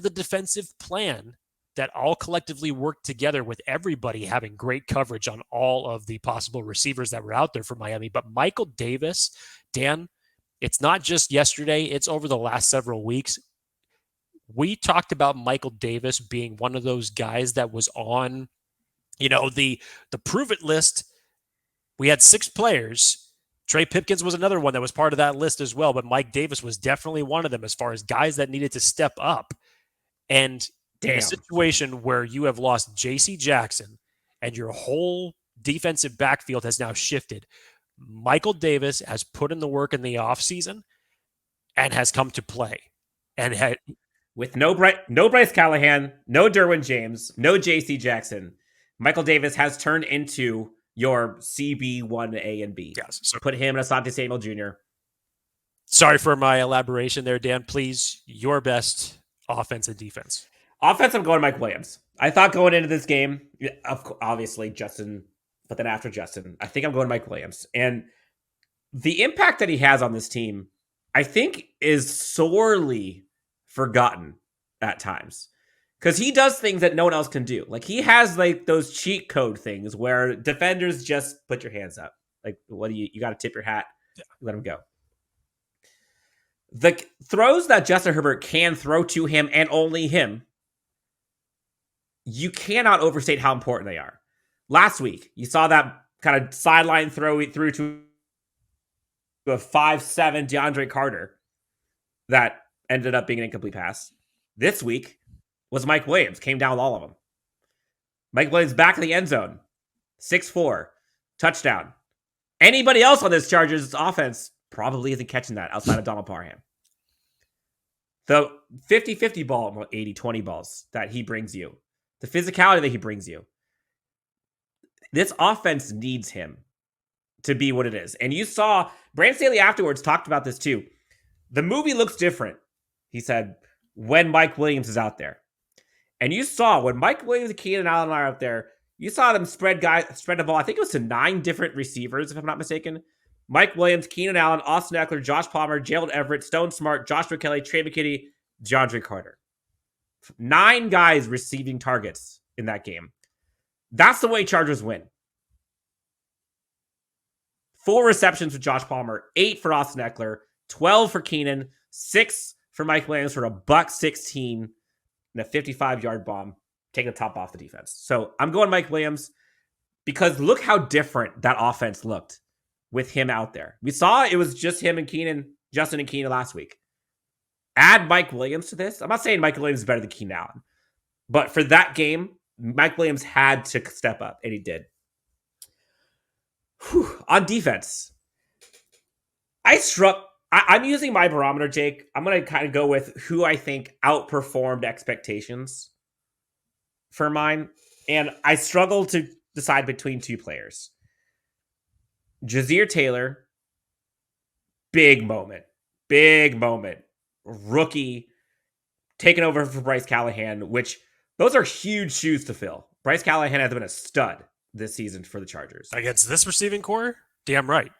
Speaker 3: the defensive plan that all collectively worked together with everybody having great coverage on all of the possible receivers that were out there for Miami. But Michael Davis, Dan, it's not just yesterday, it's over the last several weeks. We talked about Michael Davis being one of those guys that was on, the prove it list. We had 6 players Trey Pipkins was another one that was part of that list as well, but Mike Davis was definitely one of them as far as guys that needed to step up. And in a situation where you have lost J.C. Jackson and your whole defensive backfield has now shifted, Michael Davis has put in the work in the offseason and has come to play. And
Speaker 4: with no Bryce Callahan, no Derwin James, no J.C. Jackson, Michael Davis has turned into your CB1A and B.
Speaker 3: Yes. So
Speaker 4: put him and Asante Samuel Jr.
Speaker 3: Sorry for my elaboration there, Dan. Please, your best offense and defense.
Speaker 4: Offense, I'm going Mike Williams. I thought going into this game, obviously Justin, but then after Justin, I think I'm going Mike Williams. And the impact that he has on this team, I think, is sorely forgotten at times. Because he does things that no one else can do. Like, he has, like, those cheat code things where defenders just put your hands up. Like, what do you got to tip your hat, let him go. The throws that Justin Herbert can throw to him and only him, you cannot overstate how important they are. Last week, you saw that kind of sideline throw through to a 5'7" DeAndre Carter that ended up being an incomplete pass. This week was Mike Williams, came down with all of them. Mike Williams back in the end zone, 6'4", touchdown. Anybody else on this Chargers offense probably isn't catching that outside of Donald Parham. The 50-50 ball, 80-20 balls that he brings you, the physicality that he brings you. This offense needs him to be what it is. And you saw, Brandon Staley afterwards talked about this too. The movie looks different, he said, when Mike Williams is out there. And you saw when Mike Williams and Keenan Allen are out there, you saw them spread the ball. I think it was to 9 different receivers, if I'm not mistaken. Mike Williams, Keenan Allen, Austin Eckler, Josh Palmer, Gerald Everett, Stone Smart, Joshua Kelly, Trey McKinney, DeAndre Carter. 9 guys receiving targets in that game. That's the way Chargers win. 4 receptions for Josh Palmer, 8 for Austin Eckler, 12 for Keenan, 6 for Mike Williams for a $116 and a 55-yard bomb, taking the top off the defense. So I'm going Mike Williams because look how different that offense looked with him out there. We saw it was just him and Keenan, Justin and Keenan last week. Add Mike Williams to this. I'm not saying Mike Williams is better than Keenan Allen, but for that game, Mike Williams had to step up, and he did. On defense, I'm using my barometer, Jake. I'm going to kind of go with who I think outperformed expectations for mine. And I struggle to decide between 2 players. Jazir Taylor, big moment. Rookie, taking over for Bryce Callahan, which those are huge shoes to fill. Bryce Callahan has been a stud this season for the Chargers.
Speaker 3: Against this receiving core? Damn right.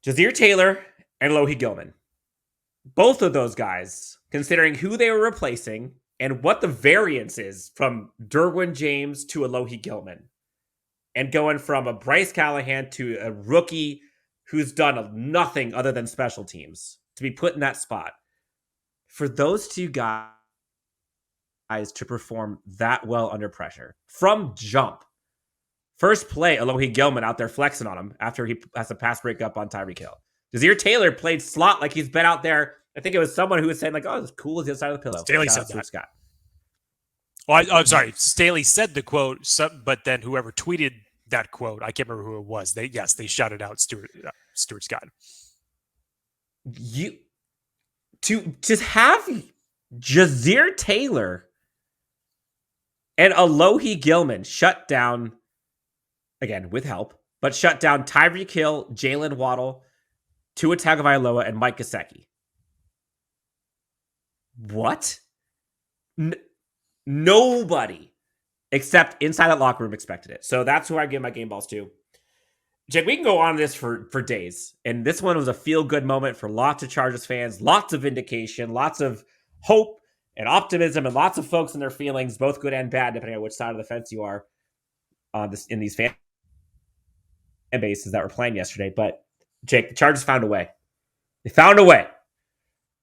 Speaker 4: Jazir Taylor and Alohi Gilman. Both of those guys, considering who they were replacing and what the variance is from Derwin James to Alohi Gilman, and going from a Bryce Callahan to a rookie who's done nothing other than special teams, to be put in that spot. For those 2 guys to perform that well under pressure from jump. First play, Alohi Gilman out there flexing on him after he has a pass breakup on Tyreek Hill. Jazir Taylor played slot like he's been out there. I think it was someone who was saying like, "Oh, it's cool as the other side of the pillow."
Speaker 3: Staley said that. Scott. Well, I'm sorry. Staley said the quote, but then whoever tweeted that quote, I can't remember who it was. They shouted out Stuart Scott.
Speaker 4: You to just have Jazir Taylor and Alohi Gilman shut down, again with help, but shut down Tyreek Hill, Jalen Waddle, Tua Tagovailoa, and Mike Gesicki. What? Nobody except inside that locker room expected it. So that's who I give my game balls to. Jake, we can go on this for days. And this one was a feel-good moment for lots of Chargers fans, lots of vindication, lots of hope and optimism, and lots of folks in their feelings, both good and bad, depending on which side of the fence you are in these fan bases that were playing yesterday. But, Jake, the Chargers found a way. They found a way.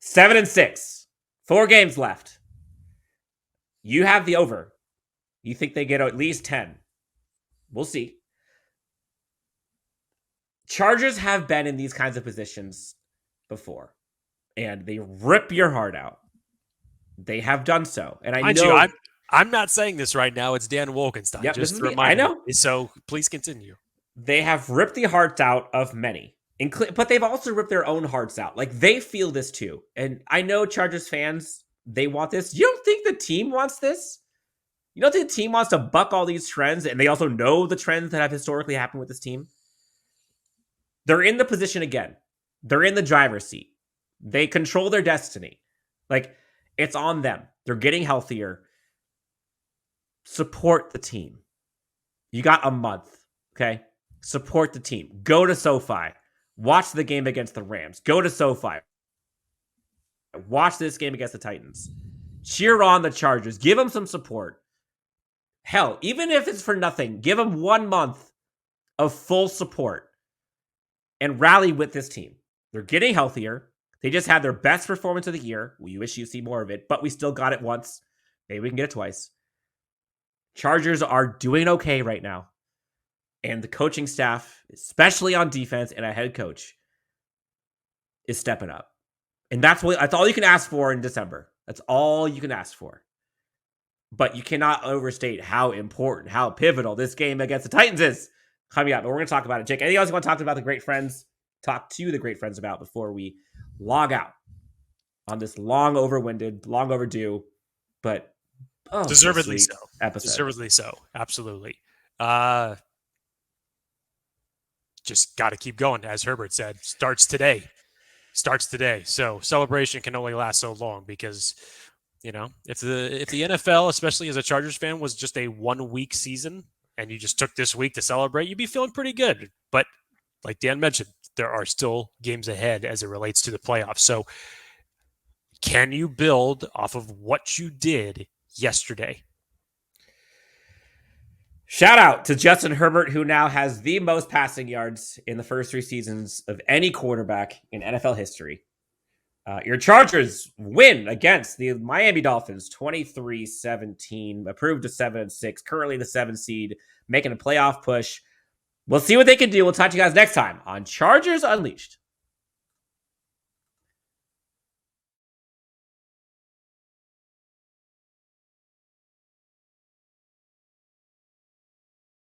Speaker 4: 7-6. 4 games left. You have the over. You think they get at least 10. We'll see. Chargers have been in these kinds of positions before, and they rip your heart out. They have done so, and I know.
Speaker 3: I'm not saying this right now. It's Dan Wolkenstein.
Speaker 4: Yep,
Speaker 3: just
Speaker 4: this is
Speaker 3: to
Speaker 4: me.
Speaker 3: remind
Speaker 4: I know.
Speaker 3: me. So please continue.
Speaker 4: They have ripped the hearts out of many, but they've also ripped their own hearts out. Like, they feel this too. And I know Chargers fans, they want this. You don't think the team wants this? You don't think the team wants to buck all these trends? And they also know the trends that have historically happened with this team? They're in the position again. They're in the driver's seat. They control their destiny. Like, it's on them. They're getting healthier. Support the team. You got a month, okay? Support the team. Go to SoFi. Watch the game against the Rams. Go to SoFi. Watch this game against the Titans. Cheer on the Chargers. Give them some support. Hell, even if it's for nothing, give them 1 month of full support and rally with this team. They're getting healthier. They just had their best performance of the year. We wish you see more of it, but we still got it once. Maybe we can get it twice. Chargers are doing okay right now. And the coaching staff, especially on defense and a head coach, is stepping up. And that's all you can ask for in December. That's all you can ask for. But you cannot overstate how important, how pivotal this game against the Titans is coming up. But we're going to talk about it. Jake, anything else you want to talk about the great friends? Talk to the great friends about before we log out on this long overdue, but
Speaker 3: deservedly so
Speaker 4: episode.
Speaker 3: Deservedly so. Absolutely. Just got to keep going, as Herbert said. Starts today. So celebration can only last so long because, if the NFL, especially as a Chargers fan, was just a 1 week season and you just took this week to celebrate, you'd be feeling pretty good. But like Dan mentioned, there are still games ahead as it relates to the playoffs. So can you build off of what you did yesterday?
Speaker 4: Shout out to Justin Herbert, who now has the most passing yards in the first 3 seasons of any quarterback in NFL history. Your Chargers win against the Miami Dolphins 23-17, approved to 7-6, currently the 7 seed, making a playoff push. We'll see what they can do. We'll talk to you guys next time on Chargers Unleashed.